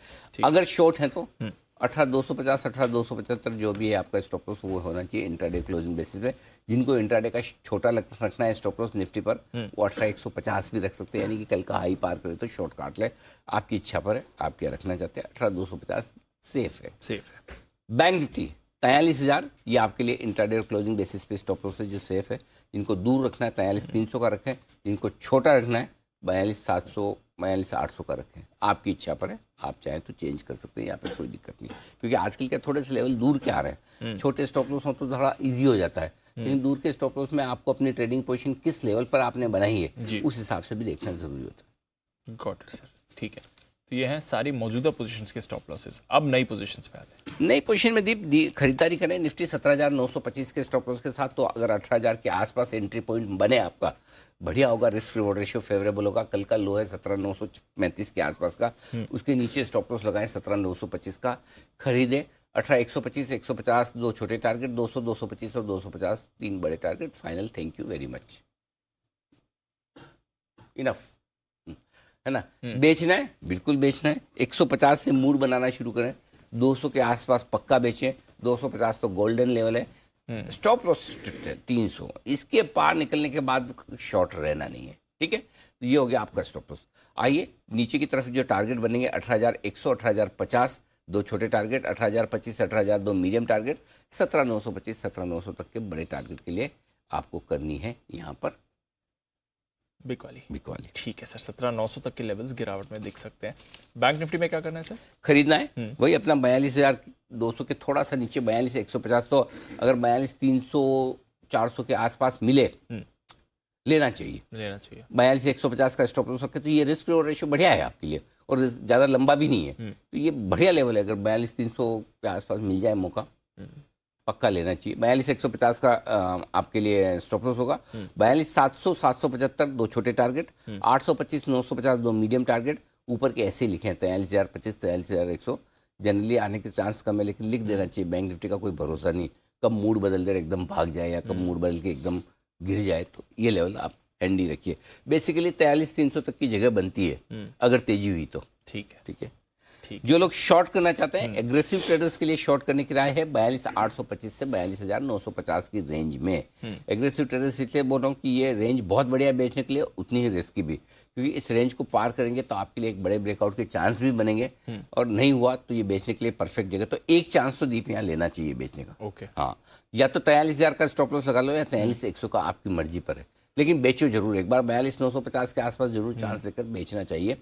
अगर शॉर्ट है तो 18,250, 18,275 जो भी है आपका स्टॉप लॉस वो होना चाहिए इंट्राडे क्लोजिंग बेसिस पे। जिनको इंट्राडे का छोटा रखना है स्टॉप लॉस निफ्टी पर, वो 18,150 भी रख सकते हैं, यानी कि कल का हाई पार करे तो शॉर्ट काट ले, आपकी इच्छा पर है, आप क्या रखना चाहते हैं। 18,250 सेफ है। बैंक निफ्टी 43,000, ये आपके लिए इंट्राडे क्लोजिंग बेसिस पे स्टॉप लॉस है जो सेफ है। इनको दूर रखना है 43,300 का रखें, इनको छोटा रखना है 42,700, 42,800 का रखें, आपकी इच्छा पर है। आप चाहें तो चेंज कर सकते हैं, यहाँ पे कोई दिक्कत नहीं, क्योंकि आजकल के थोड़े से लेवल दूर के आ रहे हैं। छोटे स्टॉप लॉस हो तो थोड़ा इजी हो जाता है, लेकिन दूर के स्टॉप लॉस में आपको अपनी ट्रेडिंग पोजीशन किस लेवल पर आपने बनाई है उस हिसाब से भी देखना जरूरी होता है। गॉट इट सर, ठीक है। तो ये हैं सारी मौजूदा पोजीशंस के स्टॉप लॉसेस। अब नई पोजीशंस पे आते हैं। नई पोजीशन में दीप खरीदारी करें निफ्टी 17,925 के स्टॉप लॉस के साथ, तो अगर 18,000 के आसपास एंट्री पॉइंट बने आपका, बढ़िया होगा, रिस्क रिवॉर्ड रेशियो फेवरेबल होगा। कल का लो है 17,935 के आसपास का, उसके नीचे स्टॉप लॉस लगाएं 17,925 का, खरीदें। 18,125, 150 दो छोटे टारगेट, 200, 225 और 250 तीन बड़े target. Final, thank you very much, enough, है ना। बेचना है, बिल्कुल बेचना है। 150 से मूड बनाना शुरू करें, 200 के आसपास पक्का बेचें, 250 तो गोल्डन लेवल है। स्टॉप लॉस 300, इसके पार निकलने के बाद शॉर्ट रहना नहीं है, ठीक है। तो ये हो गया आपका स्टॉप लॉस। आइए नीचे की तरफ जो टारगेट बनेंगे 18,100, 18,050 दो छोटे टारगेट, 18,025, 18,000 दो मीडियम टारगेट, 17,925, 17,900 तक के बड़े टारगेट के लिए आपको करनी है यहाँ पर बिकवाली। ठीक है सर, 17,900 तक के लेवल्स गिरावट में दिख सकते हैं। बैंक निफ्टी में क्या करना है सर? खरीदना है वही अपना 42,200 के थोड़ा सा नीचे, 42,150, तो अगर 42,300, 400 के आसपास मिले लेना चाहिए। 42,150 का स्टॉप लॉस रखें तो ये रिस्क रिवॉर्ड रेशियो बढ़िया है आपके लिए, और ज़्यादा लंबा भी नहीं है, तो ये बढ़िया लेवल है। अगर 42,300 के आसपास मिल जाए मौका, पक्का लेना चाहिए। 42,150 का आपके लिए स्टॉप लॉस होगा। 42,700, 775 दो छोटे टारगेट, 825, 950 दो मीडियम टारगेट। ऊपर के ऐसे लिखे हैं 43,025, 43,100, जनरली आने के चांस कम है, लेकिन लिख देना चाहिए। बैंक निफ्टी का कोई भरोसा नहीं, कब मूड बदल दे एकदम भाग जाए, या कब मूड बदल के एकदम गिर जाए, तो ये लेवल आप हैंडी रखिए। बेसिकली 43,300 तक की जगह बनती है अगर तेजी हुई तो, ठीक है। जो लोग शॉर्ट करना चाहते हैं, एग्रेसिव ट्रेडर्स के लिए शॉर्ट करने की राय है 42,825 से 42,950 की रेंज में। एग्रेसिव ट्रेडर्स इसलिए बोल रहा हूँ कि ये रेंज बहुत बढ़िया है बेचने के लिए, उतनी ही रिस्की भी, क्योंकि इस रेंज को पार करेंगे तो आपके लिए एक बड़े ब्रेकआउट के चांस भी बनेंगे, और नहीं हुआ तो ये बेचने के लिए परफेक्ट जगह। तो एक चांस तो दीप यहाँ लेना चाहिए बेचने का। हाँ, या तो 43,000 का स्टॉप लॉस लगा लो, या 43,100 का, आपकी मर्जी पर है, लेकिन बेचो जरूर एक बार। 42,950 के आसपास जरूर चांस लेकर बेचना चाहिए।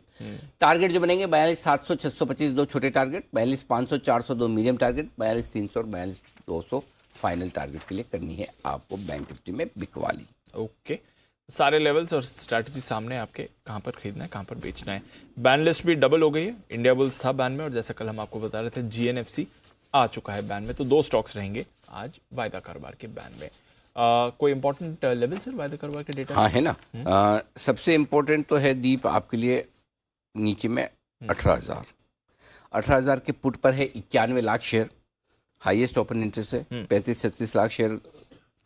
टारगेट जो बनेंगे 42,700, 625 दो छोटे टारगेट, 42,500, 400 दो मीडियम टारगेट, 42,300 और 42,200 फाइनल टारगेट के लिए करनी है आपको बैंक निफ्टी में बिकवाली। ओके, सारे लेवल्स और स्ट्रैटेजी सामने आपके, कहाँ पर खरीदना है, कहाँ पर बेचना है। बैन लिस्ट भी डबल हो गई है। इंडिया बुल्स था बैन में, और जैसा कल हम आपको बता रहे थे GNFC आ चुका है बैन में, तो 2 स्टॉक्स रहेंगे आज वायदा कारोबार के बैन में। कोई इंपॉर्टेंट लेवल सर वायदा कारोबार के डेटा? हाँ है ना। सबसे इम्पोर्टेंट तो है दीप आपके लिए नीचे में 18,000 के पुट पर है 91 lakh share, highest open interest है। 35-36 लाख शेयर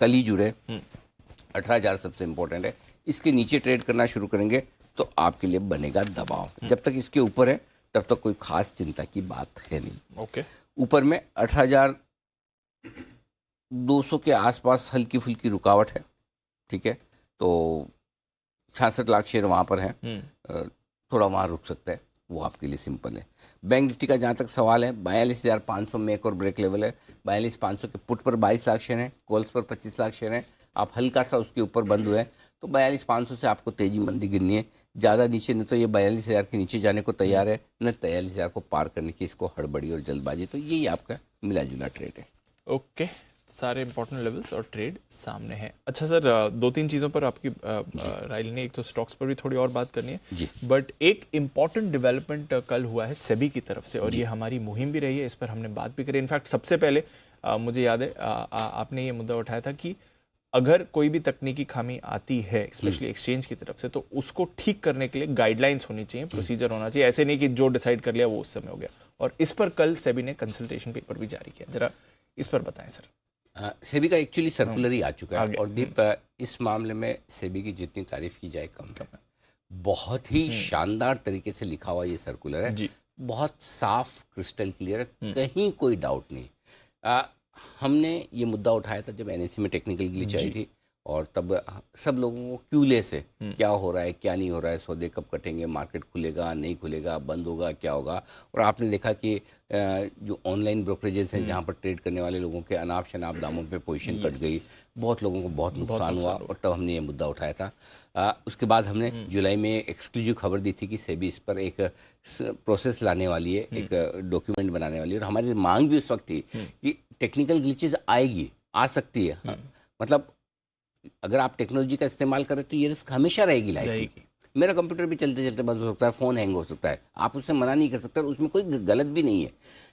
कल ही जुड़े। 18,000 सबसे इम्पोर्टेंट है। इसके नीचे ट्रेड करना शुरू करेंगे तो आपके लिए बनेगा दबाव। जब तक इसके ऊपर है तब तक कोई खास चिंता की बात है नहीं। ओके, ऊपर में 18,200 के आसपास हल्की फुल्की रुकावट है, ठीक है। तो 66 लाख शेयर वहाँ पर हैं, थोड़ा वहाँ रुक सकता है, वो आपके लिए सिंपल है। बैंक निफ्टी का जहाँ तक सवाल है, 42,500 में एक और ब्रेक लेवल है। 42,500 के पुट पर 22 लाख शेयर हैं, कॉल्स पर 25 लाख शेयर हैं। आप हल्का सा उसके ऊपर बंद हुए हैं तो 42,500 से आपको तेजी मंदी गिरनी है। ज़्यादा नीचे नहीं तो ये 42,000 के नीचे जाने को तैयार है, न 43,000 को पार करने की इसको हड़बड़ी और जल्दबाजी। तो यही आपका मिला जुला ट्रेड है। ओके, सारे इंपॉर्टेंट लेवल्स और ट्रेड सामने हैं। अच्छा सर, दो तीन चीज़ों पर आपकी राय लेनी है। एक तो स्टॉक्स पर भी थोड़ी और बात करनी है जी, बट एक इम्पॉर्टेंट डेवलपमेंट कल हुआ है सेबी की तरफ से, और ये हमारी मुहिम भी रही है, इस पर हमने बात भी करी। इनफैक्ट सबसे पहले मुझे याद है आपने ये मुद्दा उठाया था कि अगर कोई भी तकनीकी खामी आती है स्पेशली एक्सचेंज की तरफ से, तो उसको ठीक करने के लिए गाइडलाइंस होनी चाहिए, प्रोसीजर होना चाहिए। ऐसे नहीं कि जो डिसाइड कर लिया वो उस समय हो गया। और इस पर कल सेबी ने कंसल्टेशन पेपर भी जारी किया, जरा इस पर बताएं सर। सेबी का एक्चुअली सर्कुलर ही आ चुका है और दीप इस मामले में सेबी की जितनी तारीफ की जाए कम है। बहुत ही शानदार तरीके से लिखा हुआ ये सर्कुलर है जी। बहुत साफ क्रिस्टल क्लियर है, कहीं कोई डाउट नहीं। हमने ये मुद्दा उठाया था जब एनएससी में टेक्निकल ग्लिच आई थी, और तब सब लोगों को क्यूलेस है क्या हो रहा है क्या नहीं हो रहा है, सौदे कब कटेंगे, मार्केट खुलेगा नहीं खुलेगा, बंद होगा क्या होगा। और आपने देखा कि जो ऑनलाइन ब्रोकरेजेस हैं जहाँ पर ट्रेड करने वाले लोगों के अनाप शनाप दामों पे पोजीशन कट गई, बहुत लोगों को बहुत नुकसान हुआ, और तब हमने ये मुद्दा उठाया था। उसके बाद हमने जुलाई में एक्सक्लूसिव खबर दी थी कि सेबी इस पर एक प्रोसेस लाने वाली है, एक डॉक्यूमेंट बनाने वाली है। और हमारी मांग भी उस वक्त थी कि टेक्निकल ग्लिचेज आएगी, आ सकती है, मतलब अगर आप टेक्नोलॉजी का इस्तेमाल करें तो ये रिस्क हमेशा रहेगी लाइफ में। मेरा कंप्यूटर भी चलते चलते बंद हो सकता है, फ़ोन हैंग हो सकता है, आप उससे मना नहीं कर सकते, उसमें कोई गलत भी नहीं है।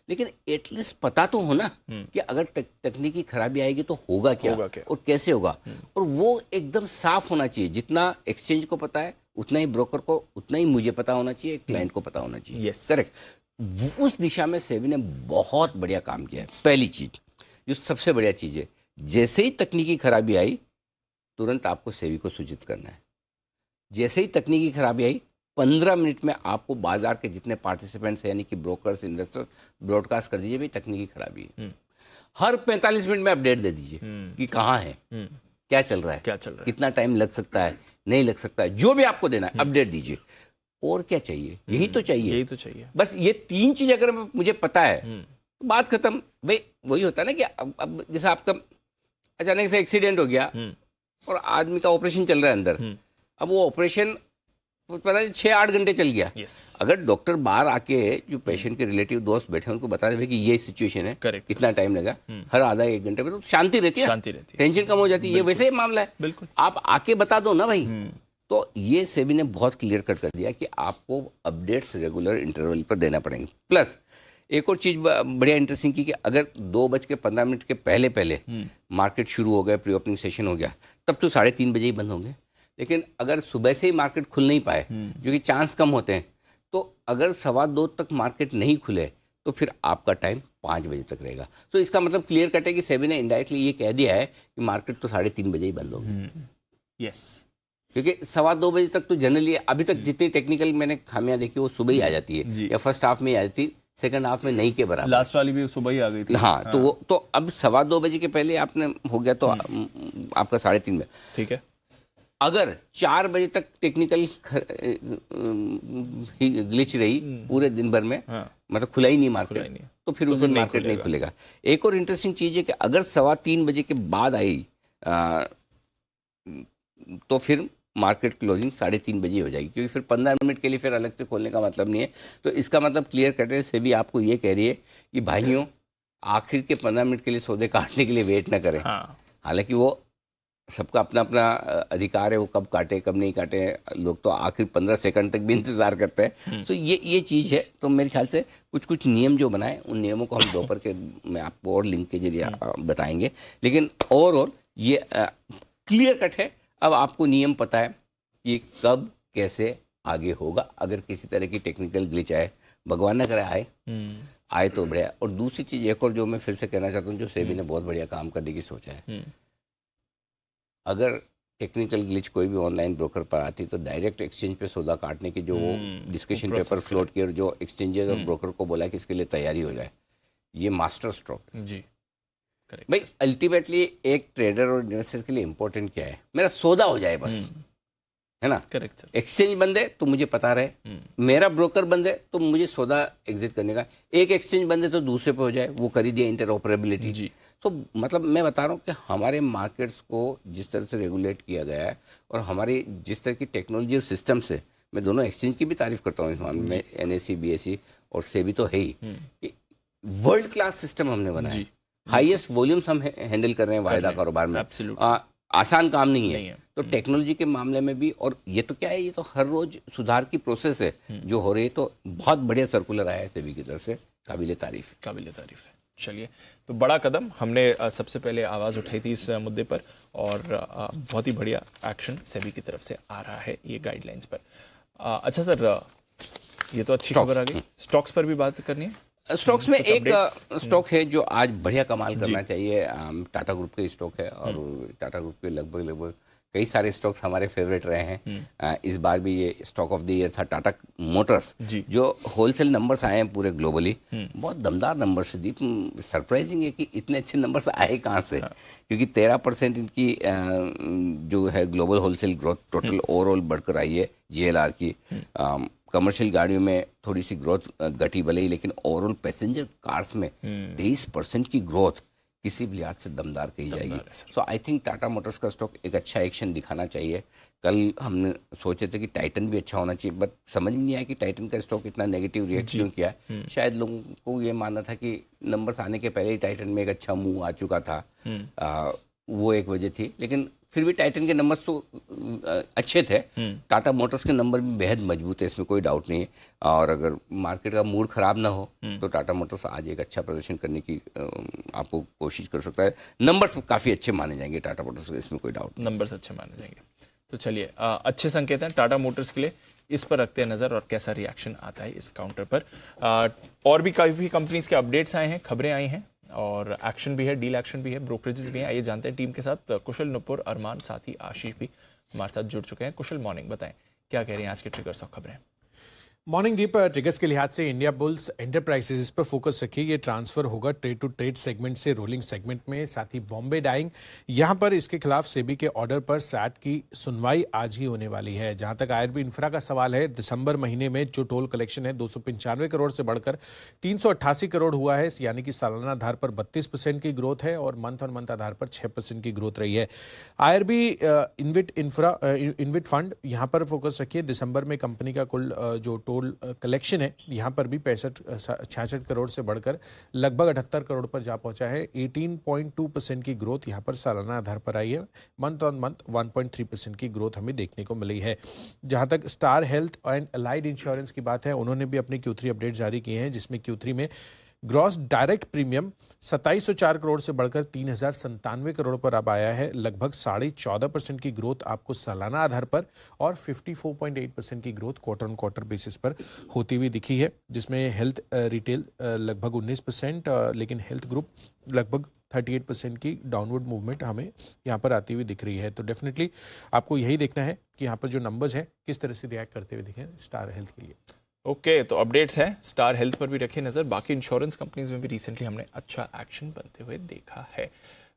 लेकिन एटलीस्ट पता तो हो ना कि अगर तकनीकी खराबी आएगी तो होगा क्या और कैसे होगा, और वो एकदम साफ होना चाहिए। जितना एक्सचेंज को पता है उतना ही ब्रोकर को, उतना ही मुझे पता होना चाहिए, क्लाइंट को पता होना चाहिए। करेक्ट। उस दिशा में सेबी ने बहुत बढ़िया काम किया है। पहली चीज़, जो सबसे बढ़िया चीज़ है, जैसे ही तकनीकी खराबी आई तुरंत आपको सेबी को सूचित करना है। जैसे ही तकनीकी खराबी आई 15 मिनट में आपको बाजार के जितने पार्टिसिपेंट्स हैं यानी कि ब्रोकर्स इन्वेस्टर्स ब्रॉडकास्ट कर दीजिए भाई तकनीकी खराबी है। हर 45 मिनट में अपडेट दे दीजिए कि कहाँ है, क्या चल रहा है, कितना टाइम लग सकता है, नहीं लग सकता है, जो भी आपको देना है अपडेट दीजिए। और क्या चाहिए, यही तो चाहिए, बस ये 3 चीज अगर मुझे पता है तो बात खत्म। भाई वही होता है ना कि अब जैसे आपका अचानक से एक्सीडेंट हो गया और आदमी का ऑपरेशन चल रहा है अंदर, अब वो ऑपरेशन पता है 6-8 घंटे चल गया। अगर डॉक्टर बाहर आके जो पेशेंट के रिलेटिव दोस्त बैठे उनको बता दे कि ये सिचुएशन है, कितना टाइम लगा, हर आधा 1 घंटे में, तो शांति रहती है, टेंशन कम हो जाती है। ये वैसे ही मामला है, बिल्कुल आप आके बता दो ना भाई। तो ये सेबी ने बहुत क्लियर कट कर दिया कि आपको अपडेट्स रेगुलर इंटरवल पर देना पड़ेंगे। प्लस एक और चीज़ बढ़िया इंटरेस्टिंग की कि अगर 2:15 के पहले मार्केट शुरू हो गया, प्री ओपनिंग सेशन हो गया, तब तो 3:30 बजे ही बंद होंगे। लेकिन अगर सुबह से ही मार्केट खुल नहीं पाए, जो कि चांस कम होते हैं, तो अगर 2:15 तक मार्केट नहीं खुले तो फिर आपका टाइम 5 बजे तक रहेगा। तो इसका मतलब क्लियर कट है कि सेबी ने इनडायरेक्टली ये कह दिया है कि मार्केट तो 3:30 बजे ही बंद होगी। क्योंकि 2:15 बजे तक तो जनरली अभी तक जितनी टेक्निकल मैंने खामियां देखी वो सुबह ही आ जाती है, या फर्स्ट हाफ में ही आ जाती है, सेकंड हाफ में नहीं के बराबर। लास्ट वाली भी सुबह ही आ गई थी। हाँ, तो वो तो अब 2:15 बजे के पहले आपने हो गया तो आपका 3:30 में ठीक है। अगर 4 बजे तक टेक्निकल ग्लिच रही पूरे दिन भर में, मतलब खुला ही नहीं मार्केट, तो फिर उस दिन मार्केट नहीं खुलेगा। एक और इंटरेस्टिंग चीज है कि अगर 3:15 बजे के बाद आई तो फिर मार्केट क्लोजिंग 3:30 बजे हो जाएगी, क्योंकि फिर 15 मिनट के लिए फिर अलग से खोलने का मतलब नहीं है। तो इसका मतलब क्लियर कट है, से भी आपको ये कह रही है कि भाइयों आखिर के 15 मिनट के लिए सौदे काटने के लिए वेट ना करें। हालांकि वो सबका अपना अपना अधिकार है, वो कब काटे कब नहीं काटे, लोग तो आखिर 15 सेकंड तक भी इंतजार करते हैं। तो ये चीज़ है। तो मेरे ख्याल से कुछ नियम जो बनाए उन नियमों को हम दोपहर के मैं आपको और लिंक के जरिए बताएंगे। लेकिन ओवरऑल ये क्लियर कट है। अब आपको नियम पता है कि कब कैसे आगे होगा। अगर किसी तरह की टेक्निकल ग्लिच आए, भगवान ना करे आए तो बढ़िया। और दूसरी चीज़ एक और जो मैं फिर से कहना चाहता हूँ, जो सेबी ने बहुत बढ़िया काम करने की सोचा है, अगर टेक्निकल ग्लिच कोई भी ऑनलाइन ब्रोकर पर आती तो डायरेक्ट एक्सचेंज पे सौदा काटने की जो डिस्कशन पेपर फ्लोट किए और जो एक्सचेंजेस और ब्रोकर को बोला कि इसके लिए तैयारी हो जाए, ये मास्टर स्ट्रोक जी। भाई अल्टीमेटली एक ट्रेडर और इन्वेस्टर के लिए इंपॉर्टेंट क्या है, मेरा सौदा हो जाए बस। है ना। Correct sir. एक्सचेंज बंद है तो मुझे पता रहे, मेरा ब्रोकर बंद है तो मुझे सौदा एग्जिट करने का, एक एक्सचेंज बंद है तो दूसरे पे हो जाए, वो कर ही दिया इंटरऑपरेबिलिटी जी। तो मतलब मैं बता रहा हूँ कि हमारे मार्केट्स को जिस तरह से रेगुलेट किया गया है और हमारी जिस तरह की टेक्नोलॉजी और सिस्टम से, मैं दोनों एक्सचेंज की भी तारीफ करता हूँ इस मामले में, NSE BSE और सेबी तो है ही, कि वर्ल्ड क्लास सिस्टम हमने बनाया है, हाईएस्ट वॉल्यूम्स हम हैंडल कर रहे हैं वायदा कारोबार में। आसान काम नहीं है। तो टेक्नोलॉजी के मामले में भी, और ये तो क्या है, ये तो हर रोज सुधार की प्रोसेस है जो हो रही है। तो बहुत बढ़िया सर्कुलर आया है सेबी की तरफ से, काबिले तारीफ है। चलिए, तो बड़ा कदम हमने सबसे पहले आवाज़ उठाई थी इस मुद्दे पर, और बहुत ही बढ़िया एक्शन सेबी की तरफ से आ रहा है ये गाइडलाइंस पर। अच्छा सर, ये तो अच्छी खबर आ गई। स्टॉक्स पर भी बात करनी है। स्टॉक्स में एक स्टॉक है जो आज बढ़िया कमाल करना चाहिए, टाटा ग्रुप के स्टॉक है, और टाटा ग्रुप के लगभग कई सारे स्टॉक्स हमारे फेवरेट रहे हैं। इस बार भी ये स्टॉक ऑफ द ईयर था टाटा मोटर्स, जो होलसेल नंबर्स आए हैं पूरे ग्लोबली, बहुत दमदार नंबर्स है। दीप, सरप्राइजिंग है कि इतने अच्छे नंबर्स आए कहाँ से, क्योंकि 13% इनकी जो है global wholesale growth total overall बढ़कर आई है GLR की। कमर्शियल गाड़ियों में थोड़ी सी ग्रोथ घटी भले ही, लेकिन ओवरऑल पैसेंजर कार्स में 23% की ग्रोथ किसी भी लिहाज से दमदार कही जाएगी। सो आई थिंक टाटा मोटर्स का स्टॉक एक अच्छा एक्शन दिखाना चाहिए। कल हमने सोचे थे कि टाइटन भी अच्छा होना चाहिए, बट समझ में नहीं आया कि टाइटन का स्टॉक इतना नेगेटिव रिएक्ट क्यों किया है। शायद लोगों को ये मानना था कि नंबर्स आने के पहले ही टाइटन में एक अच्छा मूव आ चुका था, वो एक वजह थी। लेकिन फिर भी टाइटन के नंबर्स तो अच्छे थे। टाटा मोटर्स के नंबर भी बेहद मजबूत है, इसमें कोई डाउट नहीं है। और अगर मार्केट का मूड खराब ना हो तो टाटा मोटर्स आज एक अच्छा प्रदर्शन करने की आपको कोशिश कर सकता है। नंबर्स काफ़ी अच्छे माने जाएंगे टाटा मोटर्स के, इसमें कोई डाउट नहीं। नंबर्स अच्छे माने जाएंगे। तो चलिए, अच्छे संकेत हैं टाटा मोटर्स के लिए, इस पर रखते हैं नज़र और कैसा रिएक्शन आता है इस काउंटर पर। और भी काफ़ी कंपनीज के अपडेट्स आए हैं, खबरें आई हैं, और एक्शन भी है, डील एक्शन भी है, ब्रोकरेजेस भी हैं। आइए जानते हैं टीम के साथ। कुशल, नुपुर, अरमान, साथ ही आशीष भी हमारे साथ जुड़ चुके हैं। कुशल, मॉर्निंग, बताएं क्या कह रहे हैं आज के ट्रिगर्स और खबरें। मॉर्निंग दीप, ट्रिगर्स के लिहाज से इंडिया बुल्स एंटरप्राइजेज इस पर फोकस रखिए। ये ट्रांसफर होगा ट्रेड टू ट्रेड सेगमेंट से रोलिंग सेगमेंट में। साथ ही बॉम्बे डाइंग, यहाँ पर इसके खिलाफ सेबी के ऑर्डर पर सैट की सुनवाई आज ही होने वाली है। जहाँ तक IRB इंफ्रा का सवाल है, दिसंबर महीने में जो टोल कलेक्शन है 295 करोड़ से बढ़कर 388 करोड़ हुआ है, यानी कि सालाना आधार पर 32% की ग्रोथ है और मंथ ऑन मंथ आधार पर 6% की ग्रोथ रही है। IRB इन्विट फंड, यहाँ पर फोकस रखिए। दिसंबर में कंपनी का कुल जो कलेक्शन है यहाँ पर भी 66 करोड़ से बढ़कर लगभग 78 करोड़ पर जा पहुंचा है। 18.2% की ग्रोथ यहाँ पर सालाना आधार पर आई है। मंथ ऑन मंथ 1.3% की ग्रोथ हमें देखने को मिली है। जहां तक star health and allied insurance की बात है, उन्होंने भी अपनी Q3 अपडेट जारी किए हैं, जिसमें Q3 में ग्रॉस डायरेक्ट प्रीमियम 2704 करोड़ से बढ़कर 3097 करोड़ पर अब आया है। लगभग 14.5% की ग्रोथ आपको सालाना आधार पर और 54.8% की growth quarter on quarter basis पर होती हुई दिखी है, जिसमें हेल्थ रिटेल लगभग 19%, लेकिन हेल्थ ग्रुप लगभग 38% की डाउनवर्ड मूवमेंट हमें यहाँ पर आती हुई दिख रही है। तो डेफिनेटली आपको यही देखना है कि यहाँ पर जो नंबर्स हैं किस तरह से रिएक्ट करते हुए दिखें स्टार हेल्थ के लिए। ओके, तो अपडेट्स हैं, स्टार हेल्थ पर भी रखिए नज़र। बाकी इंश्योरेंस कंपनीज में भी रिसेंटली हमने अच्छा एक्शन बनते हुए देखा है।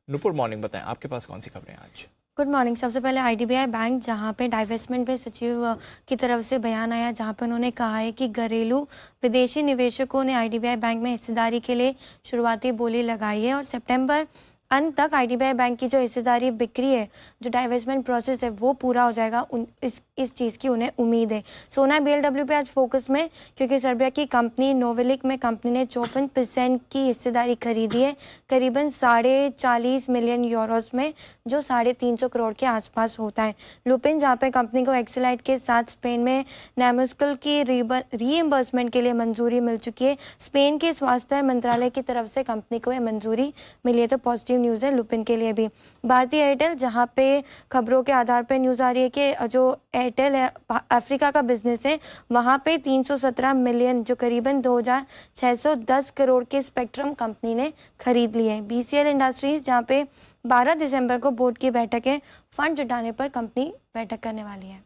नुपुर, मॉर्निंग, बताएं आपके पास कौन सी खबरें आज। Good morning. सबसे पहले IDBI बैंक, जहां पे डाइवेस्टमेंट पे सचिव की तरफ से बयान आया, जहां पे उन्होंने कहा है कि घरेलू विदेशी निवेशकों ने IDBI बैंक में हिस्सेदारी के लिए शुरुआती बोली लगाई है और सितंबर अंत तक IDBI बैंक की जो हिस्सेदारी बिक्री है, जो डाइवेस्टमेंट प्रोसेस है, वो पूरा हो जाएगा। इस चीज़ की उन्हें उम्मीद है। सोना BLW पे आज फोकस में, क्योंकि सर्बिया की कंपनी नोवेलिक में कंपनी ने 54% की हिस्सेदारी खरीदी है, करीबन 40.5 मिलियन यूरोस में, जो 350 करोड़ के आसपास होता है। लुपिन, जहाँ पे कंपनी को एक्सेलाइट के साथ स्पेन में नैमुस्कल की रीइंबर्समेंट के लिए मंजूरी मिल चुकी है। स्पेन के स्वास्थ्य मंत्रालय की तरफ से कंपनी को यह मंजूरी मिली है, तो पॉजिटिव न्यूज़ है लुपिन के लिए भी। भारतीय एयरटेल, जहाँ पे खबरों के आधार पर न्यूज़ आ रही है कि जो एयरटेल है अफ्रीका का बिजनेस है, वहाँ पे 317 मिलियन, जो करीबन 2610 करोड़ के स्पेक्ट्रम कंपनी ने खरीद लिए हैं। BCL इंडस्ट्रीज, जहाँ पे 12 दिसंबर को बोर्ड की बैठक है, फंड जुटाने पर कंपनी बैठक करने वाली है।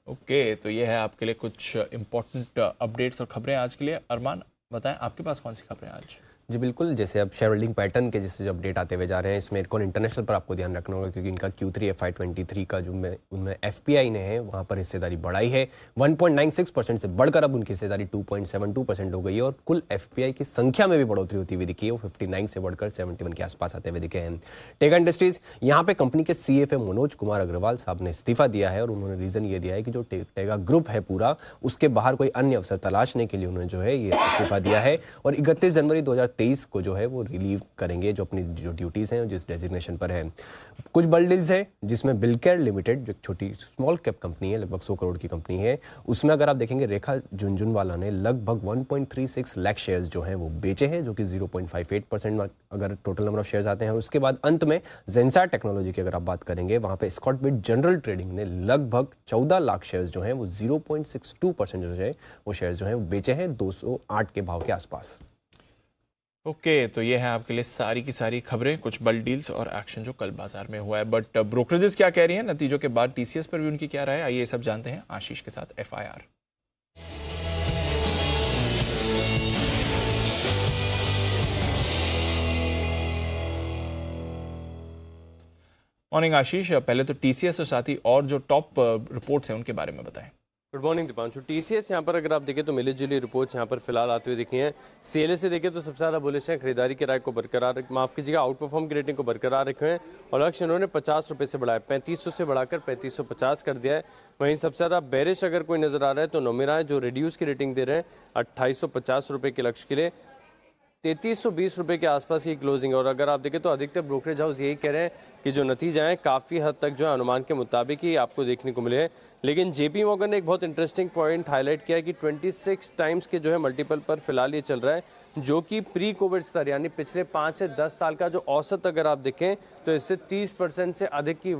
ओके, तो ये है आपके लिए कुछ इंपॉर्टेंट अपडेट्स और खबरें आज के लिए। अरमान, बताएं आपके पास कौन सी खबरें आज। जी बिल्कुल, जैसे अब शेयर होल्डिंग पैटर्न के जैसे जो अपडेट आते हुए जा रहे हैं, इसमें इरकॉन इंटरनेशनल पर आपको ध्यान रखना होगा क्योंकि इनका Q3 FY23 का जो उनमें FPI ने है वहाँ पर हिस्सेदारी बढ़ाई है 1.96% से बढ़कर अब उनकी हिस्सेदारी 2.72% हो गई है और कुल FPI की संख्या में भी बढ़ोतरी होती हुई दिखी है, वो 59 से बढ़कर 71 के आसपास आते हुए दिखे हैं। टेक इंडस्ट्रीज, यहाँ पे कंपनी के CFO मनोज कुमार अग्रवाल साहब ने इस्तीफा दिया है और उन्होंने रीजन ये दिया है कि जो टेगा ग्रुप है पूरा, उसके बाहर कोई अन्य अवसर तलाशने के लिए उन्होंने जो है ये इस्तीफा दिया है और 31 जनवरी 2023 को जो है वो रिलीव करेंगे जो अपनी जो ड्यूटीज हैं जिस डेजिग्नेशन पर है। कुछ बल्ड डील्स हैं जिसमें बिलकेयर लिमिटेड जो छोटी स्मॉल कैप कंपनी है, लगभग 100 करोड़ की कंपनी है, उसमें अगर आप देखेंगे रेखा झुनझुनवाला ने लगभग 1.36 लाख शेयर्स जो हैं वो बेचे हैं, जो कि 0.58% अगर टोटल नंबर ऑफ शेयर्स आते हैं। उसके बाद अंत में जेंसार टेक्नोलॉजी की अगर आप बात करेंगे, वहां पे स्कॉटबिट जनरल ट्रेडिंग ने लगभग 14 लाख शेयर्स जो हैं वो 0.62% जो है वो शेयर्स जो हैं वो बेचे हैं 208 के भाव के आसपास। ओके, तो ये है आपके लिए सारी की सारी खबरें, कुछ बल्ड डील्स और एक्शन जो कल बाजार में हुआ है। बट ब्रोकरेजेस क्या कह रही हैं नतीजों के बाद, TCS पर भी उनकी क्या राय है, आइए ये सब जानते हैं आशीष के साथ FIR। मॉर्निंग आशीष, पहले तो TCS और साथ ही और जो टॉप रिपोर्ट्स हैं उनके बारे में बताएं। Good morning Deepanshu. TCS यहाँ पर अगर आप देखें तो मिली जुली रिपोर्ट्स यहाँ पर फिलहाल आते हुए दिखी हैं। CLA से देखें तो सबसे ज़्यादा बुलिश है, खरीदारी की राय को बरकरार, माफ कीजिएगा आउट परफॉर्म की रेटिंग को बरकरार रखे हैं और लक्ष्य इन्होंने 50 रुपये से बढ़ाया, 3500 से बढ़ाकर 3550 कर दिया है। वहीं सबसे ज़्यादा बेरिश अगर कोई नजर आ रहा है तो नोमेरा है जो रिड्यूस की रेटिंग दे रहे हैं 2850 रुपये के लक्ष्य के लिए, 3320 रुपये के आसपास की क्लोजिंग। और अगर आप देखें तो अधिकतर ब्रोकरेज हाउस यही कह रहे हैं कि जो नतीजा है काफ़ी हद तक जो है अनुमान के मुताबिक ही आपको देखने को मिले हैं। लेकिन JP मॉर्गन ने एक बहुत इंटरेस्टिंग पॉइंट हाईलाइट किया है कि 26 टाइम्स के जो है मल्टीपल पर फिलहाल ये चल रहा है, जो कि प्री कोविड स्तर यानी पिछले 5 से 10 साल का जो औसत अगर आप देखें तो इससे 30% से अधिक की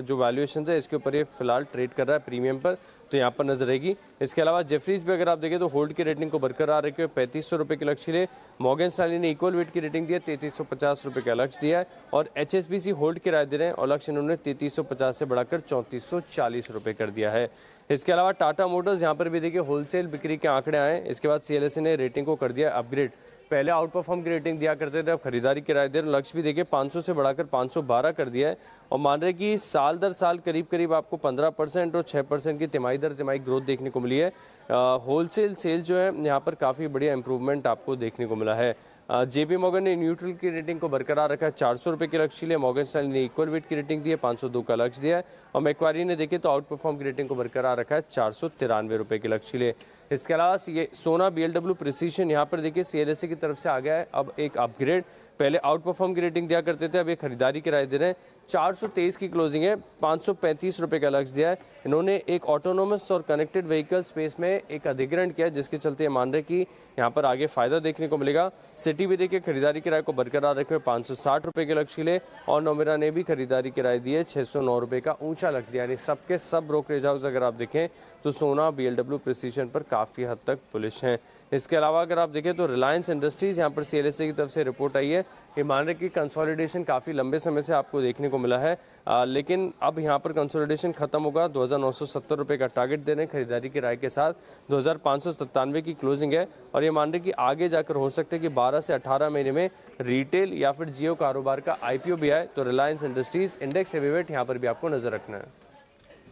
जो वैल्यूएशन है इसके ऊपर ये फिलहाल ट्रेड कर रहा है प्रीमियम पर, तो यहाँ पर नजर रहेगी। इसके अलावा जेफरीज भी अगर आप देखें तो होल्ड की रेटिंग को बरकरार रखे हुए 3500 रुपये के लक्ष्य लिए, मॉर्गन स्टैनली ने इक्वल वेट की रेटिंग दी है 3350 रुपये का लक्ष्य दिया है और HSBC होल्ड की राय दे रहे हैं और लक्ष्य इन्होंने 3350 से बढ़ाकर 3440 रुपये कर दिया है। इसके अलावा टाटा मोटर्स यहाँ पर भी देखिए होलसेल बिक्री के आंकड़े आए। इसके बाद CLSA ने रेटिंग को कर दिया अपग्रेड, पहले आउट परफॉर्म की रेटिंग दिया करते थे, अब खरीदारी की राय दे रहे, लक्ष्य भी देखिए 500 से बढ़ाकर 512 कर दिया है और मान रहे कि साल दर साल करीब करीब आपको 15% और 6% की तिमाही दर तिमाही ग्रोथ देखने को मिली है। होलसेल सेल जो है यहाँ पर काफ़ी बढ़िया इंप्रूवमेंट आपको देखने को मिला है। JP मॉर्गन ने न्यूट्रल की रेटिंग को बरकरार रखा है 400 रुपये के लक्ष्य लिए, मॉर्गन स्टैनली ने इक्वल वेट की रेटिंग दी है 502 का लक्ष्य दिया है और मैक्वारी ने देखे तो आउट परफॉर्म की रेटिंग को बरकरार रखा है 493 रुपये के लक्ष्य लिए। इसके अलावा सोना BLW प्रिसीशन यहाँ पर देखिए CLSA की तरफ से आ गया है अब एक अपग्रेड, पहले आउट परफॉर्म की रेटिंग दिया करते थे, अब ये खरीदारी की राय दे रहे हैं। 423 की क्लोजिंग है, 535 रुपये का लक्ष्य दिया है। इन्होंने एक ऑटोनोमस और कनेक्टेड व्हीकल स्पेस में एक अधिग्रहण किया जिसके चलते मान रहे कि यहाँ पर आगे फायदा देखने को मिलेगा। सिटी भी देखिए खरीदारी की राय को बरकरार रखे हुए 560 रुपये के लक्ष्य ले और नोमेरा ने भी खरीदारी की राय दी है 609 रुपये का ऊंचा लक्ष्य दिया। यानी सबके सब ब्रोकरेज हाउस अगर आप देखें तो सोना BLW प्रिसीशन पर काफ़ी हद तक बुलिश हैं। इसके अलावा अगर आप देखें तो रिलायंस इंडस्ट्रीज़ यहाँ पर CLSA की तरफ से रिपोर्ट आई है कि मान रहे कि कंसोलिडेशन काफ़ी लंबे समय से आपको देखने को मिला है, लेकिन अब यहाँ पर कंसोलिडेशन खत्म होगा। 2970 रुपये का टारगेट दे रहे हैं खरीदारी की राय के साथ, 2597 की क्लोजिंग है और ये मान रहे कि आगे जाकर हो सकता है कि 12 से 18 महीने में रिटेल या फिर जियो कारोबार का IPO भी आए, तो रिलायंस इंडस्ट्रीज़ इंडेक्स हेवीवेट यहाँ पर भी आपको नजर रखना है।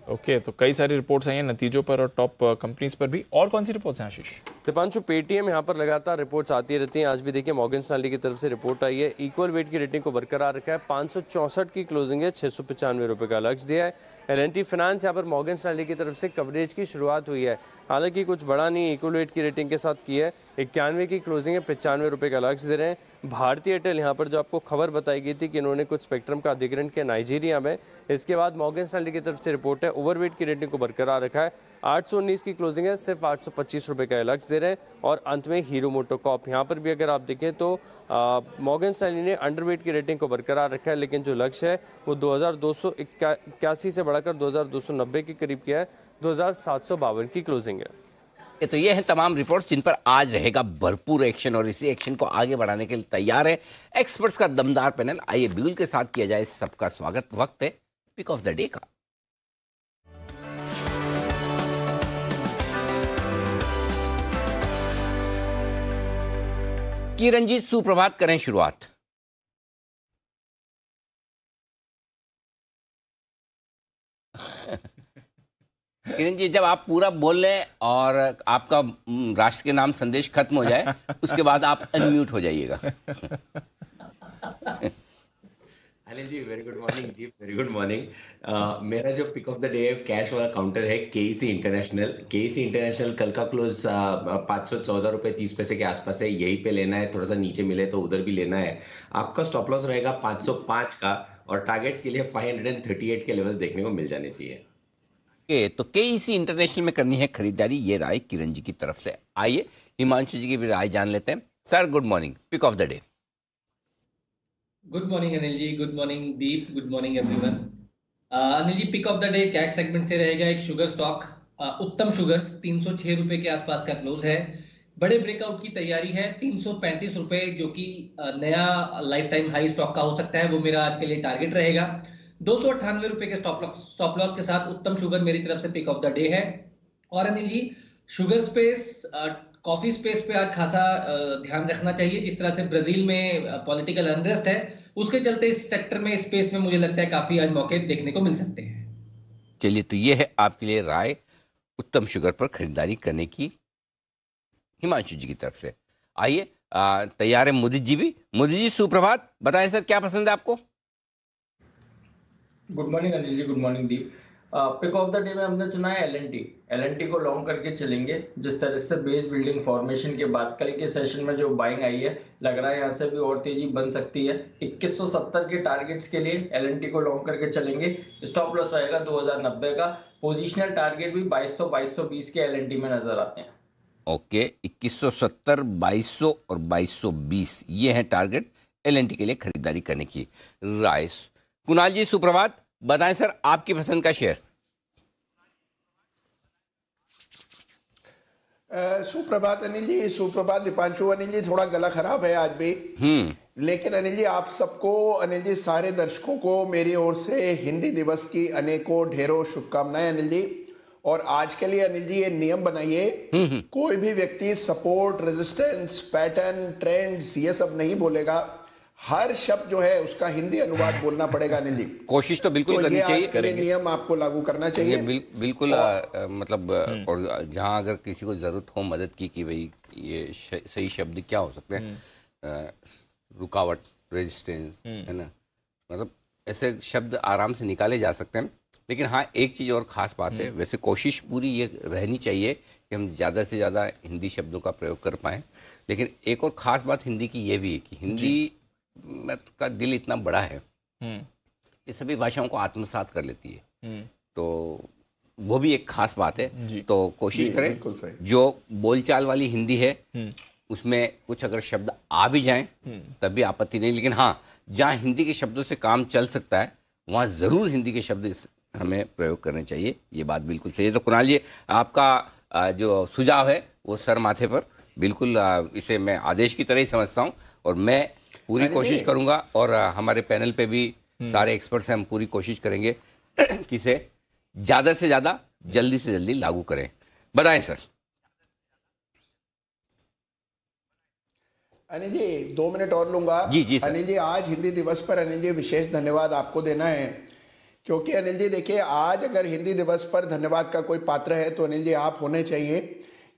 ओके, तो कई सारी रिपोर्ट्स आई हैं नतीजों पर और टॉप कंपनीज पर भी, और कौन सी रिपोर्ट्स हैं आशीष? दीपांशु, पेटीएम यहाँ पर लगातार रिपोर्ट्स आती रहती हैं। आज भी देखिए मॉर्गन स्टैनली की तरफ से रिपोर्ट आई है, इक्वल वेट की रेटिंग को बरकरार रखा है, 564 की क्लोजिंग है, 695 रुपये का लक्ष्य दिया है। L&T फाइनेंस यहाँ पर मॉर्गन स्टैनली की तरफ से कवरेज की शुरुआत हुई है, हालांकि कुछ बड़ा नहीं, इक्वल वेट की रेटिंग के साथ की है, 91 की क्लोजिंग है, 95 रुपये का लक्ष्य दे रहे हैं। भारतीय एयरटेल यहाँ पर जो आपको खबर बताई गई थी कि इन्होंने कुछ स्पेक्ट्रम का अधिग्रहण किया नाइजीरिया में, इसके बाद मॉर्गन स्टैनली की तरफ से रिपोर्ट है, ओवरवेट की रेटिंग को बरकरार रखा है, 819 की क्लोजिंग है, सिर्फ 825 रुपये का लक्ष्य दे रहे हैं। और अंत में हीरो मोटोकॉर्प, यहाँ पर भी अगर आप देखें तो मॉर्गन स्टैनली ने अंडरवेट की रेटिंग को बरकरार रखा है, लेकिन जो लक्ष्य है वो 2281 से बढ़ाकर 2290 के करीब किया है, 2752 की क्लोजिंग है। तो ये है तमाम रिपोर्ट्स जिन पर आज रहेगा भरपूर एक्शन और इसी एक्शन को आगे बढ़ाने के लिए तैयार है एक्सपर्ट्स का दमदार पैनल। आइए बिल्कुल के साथ किया जाए सबका स्वागत। वक्त है पिक ऑफ द डे का। किरण जी सुप्रभात, करें शुरुआत। किरण जी, जब आप पूरा बोल लें और आपका राष्ट्र के नाम संदेश खत्म हो जाए, उसके बाद आप अनम्यूट हो जाइएगा। Anil ji, very good morning. दीप, वेरी गुड मॉर्निंग। मेरा जो पिक ऑफ द डे है कैश वाला काउंटर है केईसी इंटरनेशनल। केईसी इंटरनेशनल कल का क्लोज 514 रुपए 30 पैसे के आसपास है, यहीं पे लेना है, थोड़ा सा नीचे मिले तो उधर भी लेना है। आपका स्टॉप लॉस रहेगा 505 का और टारगेट्स के लिए 538 के लेवल्स देखने को मिल जाने चाहिए। तो केईसी इंटरनेशनल में करनी है खरीदारी, ये राय किरण जी की तरफ से। आइए हिमांशु जी की भी राय जान लेते हैं। Sir good morning, pick of the day. Good morning Anil ji, good morning Deep, good morning everyone. Anil ji, pick of the day cash segment से रहेगा एक शुगर स्टॉक, उत्तम शुगर्स। 306 रुपए के आसपास का क्लोज है। बड़े ब्रेकआउट की तैयारी है। 335 रुपए जो कि नया लाइफ टाइम हाई स्टॉक का हो सकता है, वो मेरा आज के लिए टारगेट रहेगा। 298 रुपए के स्टॉप लॉस के साथ उत्तम शुगर मेरी तरफ से पिक ऑफ द डे है। और Anil ji, sugar space, coffee space पे आज खासा ध्यान रखना चाहिए। जिस तरह से ब्राजील में पॉलिटिकल अनरेस्ट है, उसके चलते इस सेक्टर में, स्पेस में मुझे लगता है काफी आज मौके देखने को मिल सकते हैं। चलिए, तो ये है आपके लिए राय उत्तम शुगर पर खरीदारी करने की हिमांशु जी की तरफ से। आइए तैयार है मुदित जी भी। मुदित जी सुप्रभात, बताएं सर क्या पसंद है आपको। Good morning Anil ji, good morning Deep. Pick of the day में हमने चुना है एल&टी को लॉन्ग करके चलेंगे। जिस तरह से बेस बिल्डिंग फॉर्मेशन के बाद कल के सेशन में जो बाइंग आई है, लग रहा है यहाँ से भी और तेजी बन सकती है। 2170 के टारगेट्स के लिए एल&टी को लॉन्ग करके चलेंगे। स्टॉप लॉस आएगा 2090 का। पोजिशनल टारगेट भी 2200 2220 के एल&टी में नजर आते हैं। ओके, 2170, 2200 और 2220 ये है टारगेट एल&टी के लिए खरीदारी करने की राय। कुणाल जी सुप्रभात, बताएं सर आपकी पसंद का शेयर। सुप्रभात अनिल जी, सुप्रभात दीपांशु। अनिल जी, थोड़ा गला खराब है आज भी, लेकिन अनिल जी आप सबको, अनिल जी सारे दर्शकों को मेरी ओर से हिंदी दिवस की अनेकों ढेरों शुभकामनाएं अनिल जी। और आज के लिए अनिल जी ये नियम बनाइए, कोई भी व्यक्ति सपोर्ट, रेजिस्टेंस, पैटर्न, ट्रेंड्स ये सब नहीं बोलेगा। हर शब्द जो है उसका हिंदी अनुवाद बोलना पड़ेगा अनिल जी। कोशिश तो बिल्कुल करनी चाहिए, ये नियम आपको लागू करना चाहिए। बिल्कुल मतलब और जहां अगर किसी को जरूरत हो मदद की कि भाई ये सही शब्द क्या हो सकते हैं, रुकावट, रेजिस्टेंस, है ना, मतलब ऐसे शब्द आराम से निकाले जा सकते हैं। लेकिन हाँ, एक चीज़ और ख़ास बात है, वैसे कोशिश पूरी ये रहनी चाहिए कि हम ज़्यादा से ज़्यादा हिंदी शब्दों का प्रयोग कर पाएँ। लेकिन एक और ख़ास बात हिंदी की ये भी है कि हिंदी का दिल इतना बड़ा है, ये सभी भाषाओं को आत्मसात कर लेती है, तो वो भी एक खास बात है। तो कोशिश करें जो बोलचाल वाली हिंदी है उसमें कुछ अगर शब्द आ भी जाएं तब भी आपत्ति नहीं। लेकिन हाँ, जहाँ हिंदी के शब्दों से काम चल सकता है वहाँ ज़रूर हिंदी के शब्द हमें प्रयोग करने चाहिए, ये बात बिल्कुल सही है। तो कुणाल जी, आपका जो सुझाव है वो सर माथे पर, बिल्कुल इसे मैं आदेश की तरह ही समझता हूँ और मैं पूरी कोशिश करूंगा और हमारे पैनल पे भी सारे एक्सपर्ट्स हैं, हम पूरी कोशिश करेंगे कि इसे ज़्यादा से ज़्यादा जल्दी से जल्दी लागू करें। बताएं सर। अनिल जी 2 मिनट और लूंगा। जी सर। अनिल जी, आज हिंदी दिवस पर अनिल जी विशेष धन्यवाद आपको देना है, क्योंकि अनिल जी देखिए, आज अगर हिंदी दिवस पर धन्यवाद का कोई पात्र है तो अनिल जी आप होने चाहिए।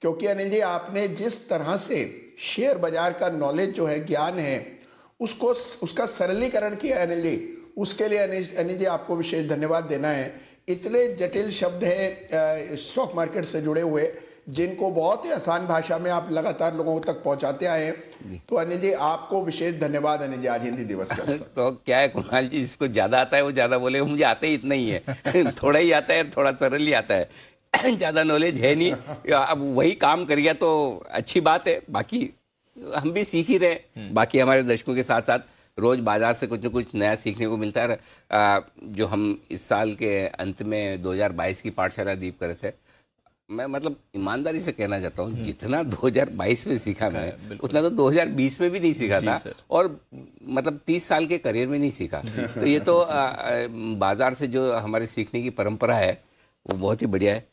क्योंकि अनिल जी आपने जिस तरह से शेयर बाजार का नॉलेज जो है, ज्ञान है, उसका सरलीकरण किया अनिल जी, उसके लिए अनिल जी आपको विशेष धन्यवाद देना है। इतने जटिल शब्द हैं स्टॉक मार्केट से जुड़े हुए, जिनको बहुत ही आसान भाषा में आप लगातार लोगों तक पहुंचाते आए हैं। तो अनिल जी आपको विशेष धन्यवाद अनिल जी आज हिंदी दिवस का। तो क्या है कुणाल जी, जिसको ज्यादा आता है वो ज्यादा बोलेगा, मुझे आता ही इतना ही है थोड़ा ही आता है, थोड़ा सरल ही आता है ज्यादा नॉलेज है नहीं। अब वही काम कर गया तो अच्छी बात है, बाकी हम भी सीख ही रहे। बाकी हमारे दर्शकों के साथ साथ रोज बाजार से कुछ न कुछ नया सीखने को मिलता है। जो हम इस साल के अंत में 2022 की पाठशाला दीप करे थे, मैं मतलब ईमानदारी से कहना चाहता हूँ, जितना 2022 में सीखा मैं उतना तो 2020 में भी नहीं सीखा था, और मतलब 30 साल के करियर में नहीं सीखा। तो ये तो बाजार से जो हमारे सीखने की परंपरा है वो बहुत ही बढ़िया है।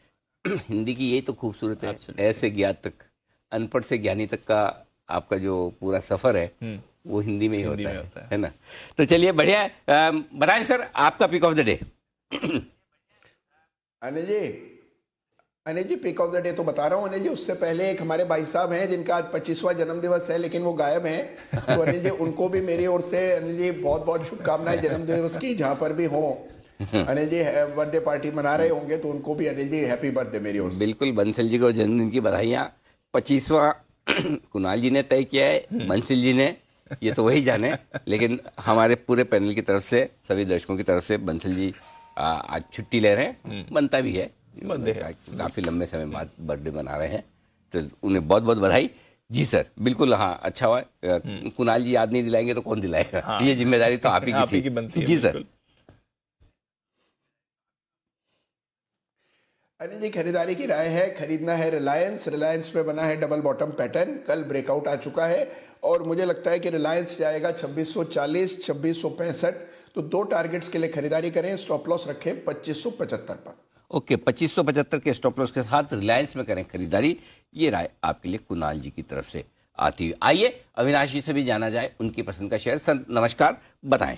हिंदी की यही तो खूबसूरत है, ऐसे ज्ञात तक, अनपढ़ से ज्ञानी तक का आपका जो पूरा सफर है वो हिंदी में ही होता है ना। तो चलिए बढ़िया है। बताएं सर आपका pick of the day. Anil ji pick of the day तो बता रहा हूँ अनिल जी, उससे पहले एक हमारे भाई साहब हैं जिनका आज 25वां जन्मदिवस है लेकिन वो गायब हैं, तो अनिल जी उनको भी मेरी ओर से अनिल जी बहुत बहुत शुभकामनाएं जन्मदिवस की, जहां पर भी हो अनिल जी बर्थडे पार्टी मना रहे होंगे तो उनको भी अनिल जी हैप्पी बर्थडे मेरी ओर से। बिल्कुल, बंसल जी को जन्मदिन की बधाइयाँ। 25वां कुणाल जी ने तय किया है, बंसल जी ने ये तो वही जाने, लेकिन हमारे पूरे पैनल की तरफ से सभी दर्शकों की तरफ से बंसल जी आज छुट्टी ले रहे हैं, बनता भी है, काफी लंबे समय बाद बर्थडे मना रहे हैं, तो उन्हें बहुत बहुत बधाई। जी सर, बिल्कुल, हाँ अच्छा हुआ। कुणाल जी याद नहीं दिलाएंगे तो कौन दिलाएगा? हाँ। ये जिम्मेदारी तो आप ही की बनती है। जी सर। अनिल जी खरीदारी की राय है, खरीदना है रिलायंस पे बना है डबल बॉटम पैटर्न, कल ब्रेकआउट आ चुका है और मुझे लगता है कि रिलायंस जाएगा 2640 2665, तो 2 टारगेट्स के लिए खरीदारी करें, स्टॉप लॉस रखें 2575 पर। ओके, 2575 के स्टॉप लॉस के साथ रिलायंस में करें खरीदारी, ये राय आपके लिए कुणाल जी की तरफ से आती हुई। आइए अविनाश जी से भी जाना जाए उनकी पसंद का शेयर। सर नमस्कार, बताएं।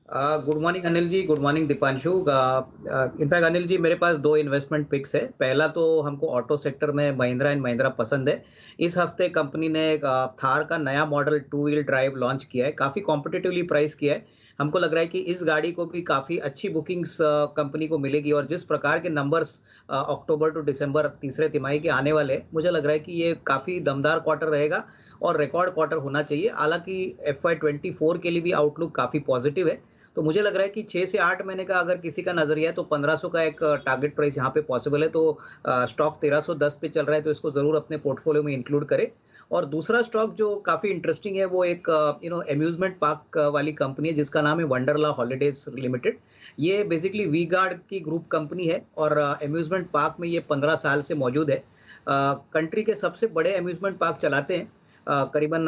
Good morning Anil ji, good morning Deepanshu. In fact Anil ji मेरे पास 2 इन्वेस्टमेंट पिक्स है। पहला तो हमको ऑटो सेक्टर में महिंद्रा एंड महिंद्रा पसंद है। इस हफ्ते कंपनी ने थार का नया मॉडल 2 व्हील ड्राइव लॉन्च किया है, काफ़ी कॉम्पिटिटिवली प्राइस किया है। हमको लग रहा है कि इस गाड़ी को भी काफ़ी अच्छी बुकिंग्स कंपनी को मिलेगी और जिस प्रकार के नंबर्स अक्टूबर टू दिसंबर तीसरे तिमाही के आने वाले, मुझे लग रहा है कि ये काफ़ी दमदार क्वार्टर रहेगा और रिकॉर्ड क्वार्टर होना चाहिए। हालांकि FY24 के लिए भी आउटलुक काफ़ी पॉजिटिव है, तो मुझे लग रहा है कि 6 से 8 महीने का अगर किसी का नजरिया है तो 1500 का एक टारगेट प्राइस यहाँ पे पॉसिबल है। तो स्टॉक 1310 पे चल रहा है, तो इसको जरूर अपने पोर्टफोलियो में इंक्लूड करें। और दूसरा स्टॉक जो काफी इंटरेस्टिंग है वो एक अम्यूजमेंट पार्क वाली कंपनी है जिसका नाम है वंडरला हॉलीडेज लिमिटेड। ये बेसिकली वी गार्ड की ग्रुप कंपनी है और अम्यूजमेंट पार्क में ये 15 साल से मौजूद है। कंट्री के सबसे बड़े अम्यूजमेंट पार्क चलाते हैं, करीबन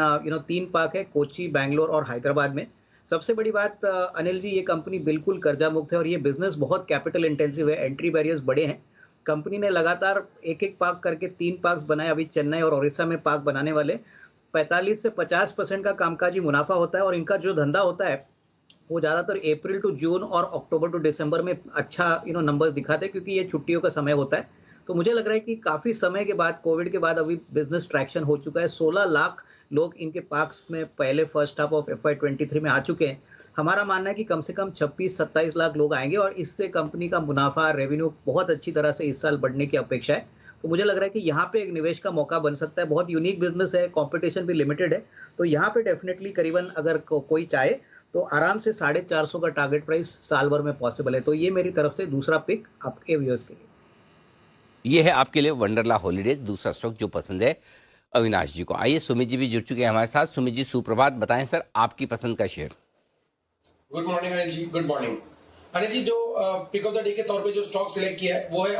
3 पार्क है, कोची, बैंगलोर और हैदराबाद में। सबसे बड़ी बात अनिल जी, ये कंपनी बिल्कुल कर्जा मुक्त है और ये बिजनेस बहुत कैपिटल इंटेंसिव है, एंट्री बैरियर्स बड़े हैं। कंपनी ने लगातार एक पार्क करके 3 पार्क्स बनाए, अभी चेन्नई और ओडिशा में पार्क बनाने वाले। 45 से 50% का कामकाजी मुनाफा होता है और इनका जो धंधा होता है वो ज़्यादातर अप्रैल टू जून और अक्टूबर टू दिसंबर में अच्छा नंबर्स दिखाते हैं, क्योंकि ये छुट्टियों का समय होता है। तो मुझे लग रहा है कि काफ़ी समय के बाद, कोविड के बाद अभी बिजनेस ट्रैक्शन हो चुका है। 16 लाख लोग इनके पार्क्स में पहले फर्स्ट हाफ ऑफ FY23 में आ चुके हैं। हमारा मानना है कि कम से कम 26-27 लाख लोग आएंगे और इससे कंपनी का मुनाफा, रेवेन्यू बहुत अच्छी तरह से इस साल बढ़ने की अपेक्षा है। तो मुझे लग रहा है कि यहाँ पे एक निवेश का मौका बन सकता है। बहुत यूनिक बिजनेस है, कंपटीशन भी लिमिटेड है, तो यहाँ पे डेफिनेटली करीबन अगर कोई चाहे तो आराम से 450 का टारगेट प्राइस साल भर में पॉसिबल है। तो ये मेरी तरफ से दूसरा पिक आपके व्यूअर्स के लिए। ये है आपके लिए वंडरला हॉलीडेज, दूसरा स्टॉक जो पसंद है अविनाश जी को। आइए सुमित जी भी जुड़ चुके हैं हमारे साथ। सुमित जी सुप्रभात, बताएं सर आपकी पसंद का share. Good morning Anil ji, good morning Anil जी। जो पिक ऑफ द डे के तौर पे जो स्टॉक सिलेक्ट किया है वो है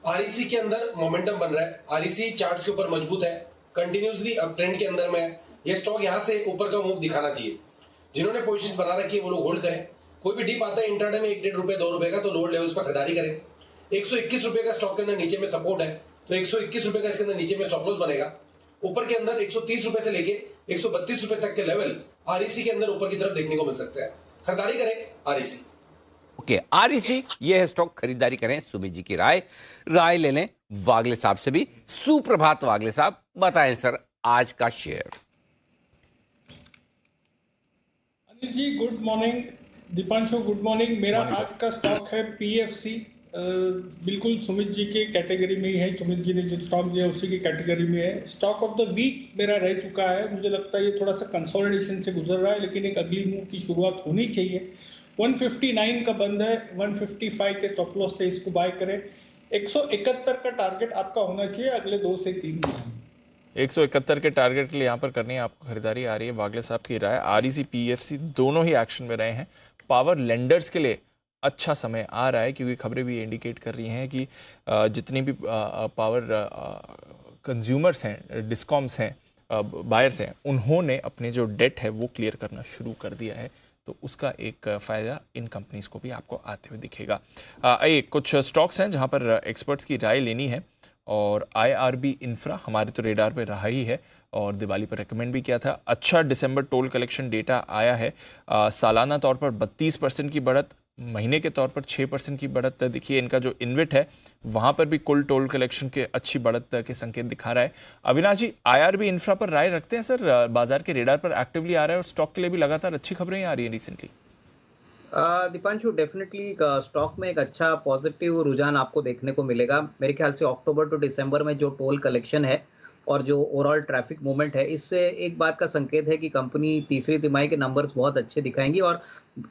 REC के अंदर मोमेंटम बन रहा है। REC चार्ट्स के ऊपर मजबूत है, कंटिन्यूसली अप ट्रेंड के अंदर में है। ये स्टॉक यहाँ से ऊपर का मूव दिखाना चाहिए। जिन्होंने पोजीशंस बना रखी है वो लोग होल्ड करें। कोई भी डीप आता है इंट्राडे में 1-1.5 रुपए 2 रुपए का, तो लोअर लेवल्स पर खरीदारी करें। 121 रुपए का स्टॉक के अंदर नीचे में सपोर्ट है, तो 121 रुपए का इसके अंदर नीचे में स्टॉप लॉस बनेगा। ऊपर के अंदर 130 रुपए से लेके 132 रुपए तक के लेवल REC के अंदर ऊपर की तरफ देखने को मिल सकते हैं। खरीदारी करें REC। ओके, REC ये है स्टॉक, खरीदारी करें। सुमित जी की राय ले लें वागले साहब से भी। सुप्रभात वागले साहब, बताएं सर आज का share. Anil ji good morning, Deepanshu good morning. मेरा आज का स्टॉक है PFC। बिल्कुल सुमित जी के कैटेगरी में ही है, सुमित जी ने जो स्टॉक दिया उसी की कैटेगरी में है। स्टॉक ऑफ द वीक मेरा रह चुका है। मुझे लगता है ये थोड़ा सा कंसोलिडेशन से गुजर रहा है, लेकिन एक अगली मूव की शुरुआत होनी चाहिए। 159 का बंद है, 155 के स्टॉप लॉस से इसको बाय करें। 171 का टारगेट आपका होना चाहिए अगले 2 से 3 दिन। 171 के टारगेट के लिए यहाँ पर करनी है आपको खरीदारी। आ रही है वागले साहब की राय। REC PFC दोनों ही एक्शन में रहे हैं। पावर लेंडर्स के लिए अच्छा समय आ रहा है, क्योंकि खबरें भी इंडिकेट कर रही हैं कि जितनी भी पावर कंज्यूमर्स हैं, डिस्कॉम्स हैं, बायर्स हैं, उन्होंने अपने जो डेट है वो क्लियर करना शुरू कर दिया है। तो उसका एक फ़ायदा इन कंपनीज़ को भी आपको आते हुए दिखेगा। आइए कुछ स्टॉक्स हैं जहां पर एक्सपर्ट्स की राय लेनी है, और IRB इंफ्रा हमारे तो रेडार पे रहा ही है। और दिवाली पर रेकमेंड भी किया था। अच्छा दिसंबर टोल कलेक्शन डेटा आया है, सालाना तौर पर 32% की बढ़त, महीने के तौर पर 6% की बढ़त। देखिए इनका जो इन्विट है वहां पर भी कुल टोल कलेक्शन के अच्छी बढ़त के संकेत दिखा रहा है। अविनाश जी, आईआरबी इंफ्रा पर राय रखते हैं सर? बाजार के रेडार पर एक्टिवली आ रहा है और स्टॉक के लिए भी लगातार अच्छी खबरें आ रही हैं रिसेंटली। दीपांशु, डेफिनेटली स्टॉक में एक अच्छा पॉजिटिव रुझान आपको देखने को मिलेगा। मेरे ख्याल से अक्टूबर टू दिसंबर में जो टोल कलेक्शन है और जो ओवरऑल ट्रैफिक मूवमेंट है, इससे एक बात का संकेत है कि कंपनी तीसरी तिमाही के नंबर्स बहुत अच्छे दिखाएंगी। और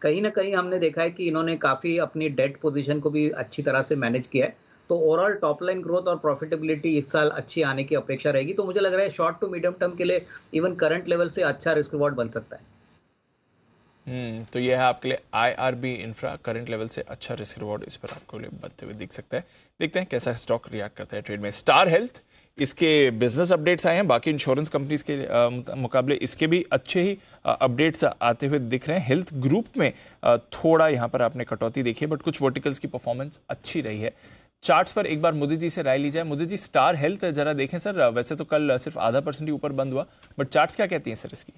कहीं ना कहीं हमने देखा है कि इन्होंने काफ़ी अपनी डेट पोजीशन को भी अच्छी तरह से मैनेज किया है। तो ओवरऑल टॉप लाइन ग्रोथ और प्रॉफिटेबिलिटी इस साल अच्छी आने की अपेक्षा रहेगी। तो मुझे लग रहा है शॉर्ट टू मीडियम टर्म के लिए इवन करंट लेवल से अच्छा रिस्क रिवॉर्ड बन सकता है। तो ये है आपके लिए आईआरबी इंफ्रा, करंट लेवल से अच्छा रिस्क रिवॉर्ड इस पर आपको बनते हुए दिख सकता है। देखते हैं कैसा स्टॉक रिएक्ट करता है ट्रेड में। स्टार हेल्थ, इसके बिजनेस अपडेट्स आए हैं, बाकी इंश्योरेंस कंपनीज के मुकाबले इसके भी अच्छे ही अपडेट्स आते हुए दिख रहे हैं। हेल्थ ग्रुप में थोड़ा यहाँ पर आपने कटौती देखी है, बट कुछ वर्टिकल्स की परफॉर्मेंस अच्छी रही है। चार्ट्स पर एक बार मोदी जी से राय ली जाए। मोदी जी, स्टार हेल्थ जरा देखें सर, वैसे तो कल सिर्फ 0.5% ही ऊपर बंद हुआ, बट चार्ट्स क्या कहती हैं सर इसकी?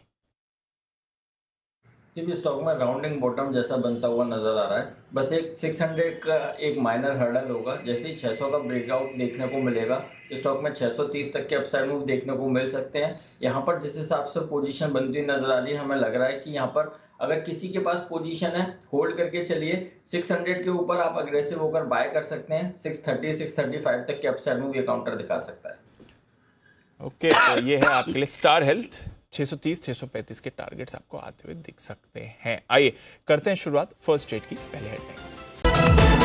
भी स्टॉक में राउंडिंग बॉटम जैसा बनता हुआ नजर आ रहा है। बस एक 600 का एक माइनर हर्डल होगा। जैसे ही 600 का ब्रेकआउट देखने को मिलेगा, स्टॉक में 630 तक के अपसाइड मूव देखने को मिल सकते हैं। यहाँ पर जिस हिसाब से पोजीशन बनती नजर आ रही है, हमें लग रहा है कि यहाँ पर अगर किसी के पास पोजीशन है, होल्ड करके चलिए। 600 के ऊपर आप अग्रेसिव होकर बाय कर सकते हैं। 630 635 तक के अपसाइड मूव ये काउंटर दिखा सकता है। ओके, तो ये है आपके लिए स्टार हेल्थ। 630 635 के टारगेट्स आपको आते हुए दिख सकते हैं। आइए करते हैं शुरुआत फर्स्ट ट्रेड की। पहले हेडलाइंस।